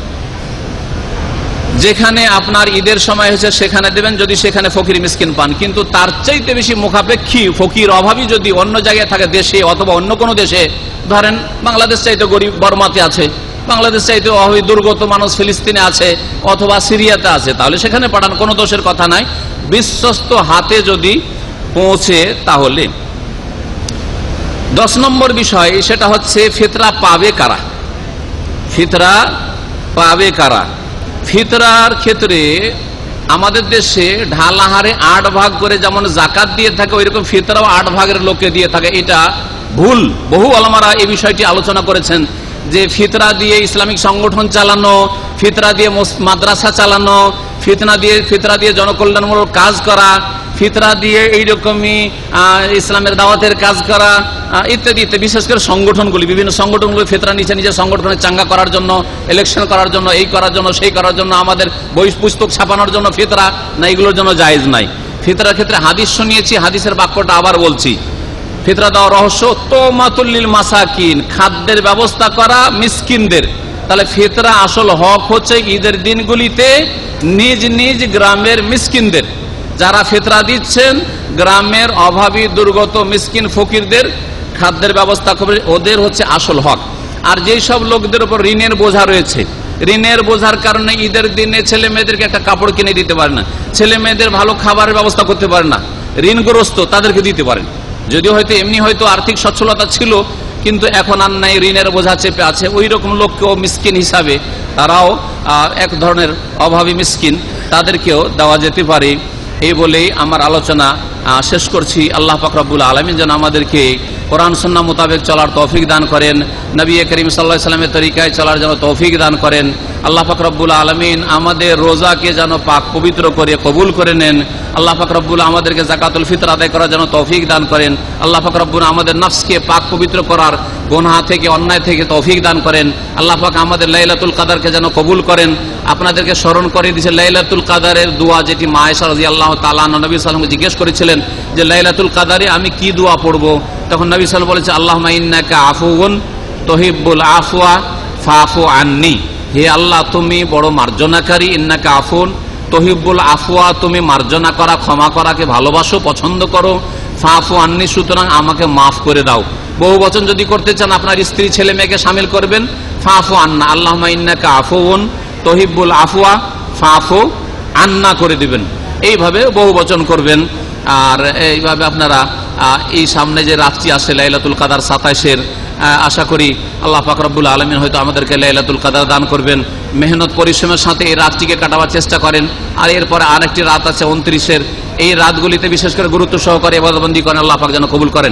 যেখানে আপনার ঈদের সময় হয়েছে সেখানে দেবেন যদি সেখানে ফকির মিসকিন পান, কিন্তু তার চাইতে বেশি মুখাপেক্ষী ফকির অভাবী যদি অন্য জায়গায় থাকে, দেশে অথবা অন্য কোনো দেশে, ধরেন বাংলাদেশ চাইতে গরিব বর্মাতে আছে, বাংলাদেশ চাইতে অভাবী দুর্গত মানুষ ফিলিস্তিনে আছে অথবা সিরিয়াতে আছে, তাহলে সেখানে পাঠান, কোনো দোষের কথা নাই, বিশ্বস্ত হাতে যদি পৌঁছে তাহলে। 10 নম্বর বিষয় সেটা হচ্ছে ফিতরা পাবে কারা? ফিতরা পাবে কারা? ফিতরার ক্ষেত্রে আমাদের দেশে ঢালাহারে 8 ভাগ করে যেমন জাকাত দিয়ে থাকে, ওইরকম ফিতরাও 8 ভাগের লোকে দিয়ে থাকে। এটা ভুল। বহু ওলামারা এই বিষয়টি আলোচনা করেছেন যে ফিতরা দিয়ে ইসলামিক সংগঠন চালানো, ফিতরা দিয়ে মাদ্রাসা চালানো, ফিতরা দিয়ে জনকল্যাণমূলক কাজ করা, ফিতরা দিয়ে এইরকমই ইসলামের দাওয়াতের কাজ করা ইত্যাদি ইত্যাদি। বিশেষ করে সংগঠনগুলি, বিভিন্ন সংগঠনগুলি ফিতরা নিচে নিজের সংগঠনে চাঙ্গা করার জন্য, ইলেকশন করার জন্য, এই করার জন্য, সেই করার জন্য, আমাদের বই পুস্তক ছাপানোর জন্য ফিতরা না, এগুলোর জন্য জায়েজ নাই। ফিতরার ক্ষেত্রে হাদিস শুনিয়েছি, হাদিসের বাক্যটা আবার বলছি। ফিতরা দেওয়ার রহস্য তোমাতুল্লিল মাসাকিন, খাদ্যের ব্যবস্থা করা মিসকিনদের। তাহলে ফিতরা আসল হক হচ্ছে ঈদের দিনগুলিতে নিজ নিজ গ্রামের মিসকিনদের, যারা ফিতরা দিচ্ছেন গ্রামের অভাবী দুর্গত মিসকিন ফকিরদের খাদ্যের ব্যবস্থা করে, ওদের হচ্ছে আসল হক। আর যেই সব লোকদের উপর ঋণের বোঝা রয়েছে, ঋণের বোঝার কারণে ঈদের দিনে ছেলে মেয়েদেরকে একটা কাপড় কিনে দিতে পারে না, ছেলে মেয়েদের ভালো খাবারের ব্যবস্থা করতে পারে না, ঋণগ্রস্ত, তাদেরকে দিতে পারেন। যদিও হয়তো এমনি হয়তো আর্থিক সচ্ছলতা ছিল, কিন্তু এখন আর নাই, ঋণের বোঝা চেপে আছে, ওই রকম লোককেও মিসকিন হিসাবে, তারাও এক ধরনের অভাবী মিসকিন, তাদেরকেও দেওয়া যেতে পারে। এই বলেই আমার আলোচনা শেষ করছি। আল্লাহ পাক রব্বুল আলামিন যেন আমাদেরকে কোরআন সুন্নাহ মোতাবেক চলার তৌফিক দান করেন, নবী করিম সাল্লাল্লাহু আলাইহি ওয়াসাল্লামের তরিকায় চলার যেন তৌফিক দান করেন। আল্লাহ পাক রব্বুল আলামিন আমাদের রোজাকে যেন পাক পবিত্র করে কবুল করে নেন। আল্লাহ পাক রব্বুল আমাদেরকে যাকাতুল ফিতর আদায় করার যেন তৌফিক দান করেন। আল্লাহ পাক রব্বুল আমাদের নফসকে পাক পবিত্র করার, গুনাহ থেকে, অন্যায় থেকে তৌফিক দান করেন। আল্লাহ পাক আমাদের লাইলাতুল কদরকে যেন কবুল করেন। আপনাদেরকে স্মরণ করে দিয়েছে লাইলাতুল কদরের দোয়া, যেটি মা আয়েশা রাদিয়াল্লাহু তাআলা নবী সাল্লাল্লাহু আলাইহি ওয়াসাল্লামকে জিজ্ঞেস করেছিলেন যে লাইলাতুল কদরে আমি কি দোয়া পড়ব, তখন নবী সাল্লাল্লাহু আলাইহি ওয়াসাল্লাম বলেছে আল্লাহুম্মা ইন্নাকা আফুউন তুহিব্বুল আফওয়া ফাফু আন্নি, হে আল্লাহ তুমি বড় মার্জনাকারী, ইন্নাকা আফুন তুহিব্বুল আফওয়া, তুমি মার্জনা করা, ক্ষমা করাকে ভালোবাসো, পছন্দ করো, ফাফু আন্নি, সুতরাং আমাকে মাফ করে দাও। বহু বচন যদি করতে চান আপনার স্ত্রী ছেলে মেয়েকে শামিল করবেন, ফাফু আন্না, আল্লাহুম্মা ইন্নাকা আফুউন তুহিব্বুল আফওয়া ফাফু আন্না করে দিবেন। এইভাবে বহু বচন করবেন। আর এইভাবে আপনারা এই সামনে যে রাতটি আসে লাইলাতুল কদর 27-এর, আশা করি আল্লাহ পাক রব্বুল আলামিন হয়তো আমাদেরকে লাইলাতুল কদর দান করবেন। মেহনত পরিশ্রমের সাথে এই রাতটিকে কাটাবার চেষ্টা করেন। আর এরপরে আরেকটি রাত আছে 29-এর, এই রাতগুলিতে বিশেষ করে গুরুত্ব সহকারে ইবাদতবন্দি করেন, আল্লাহ পাক যেন কবুল করেন।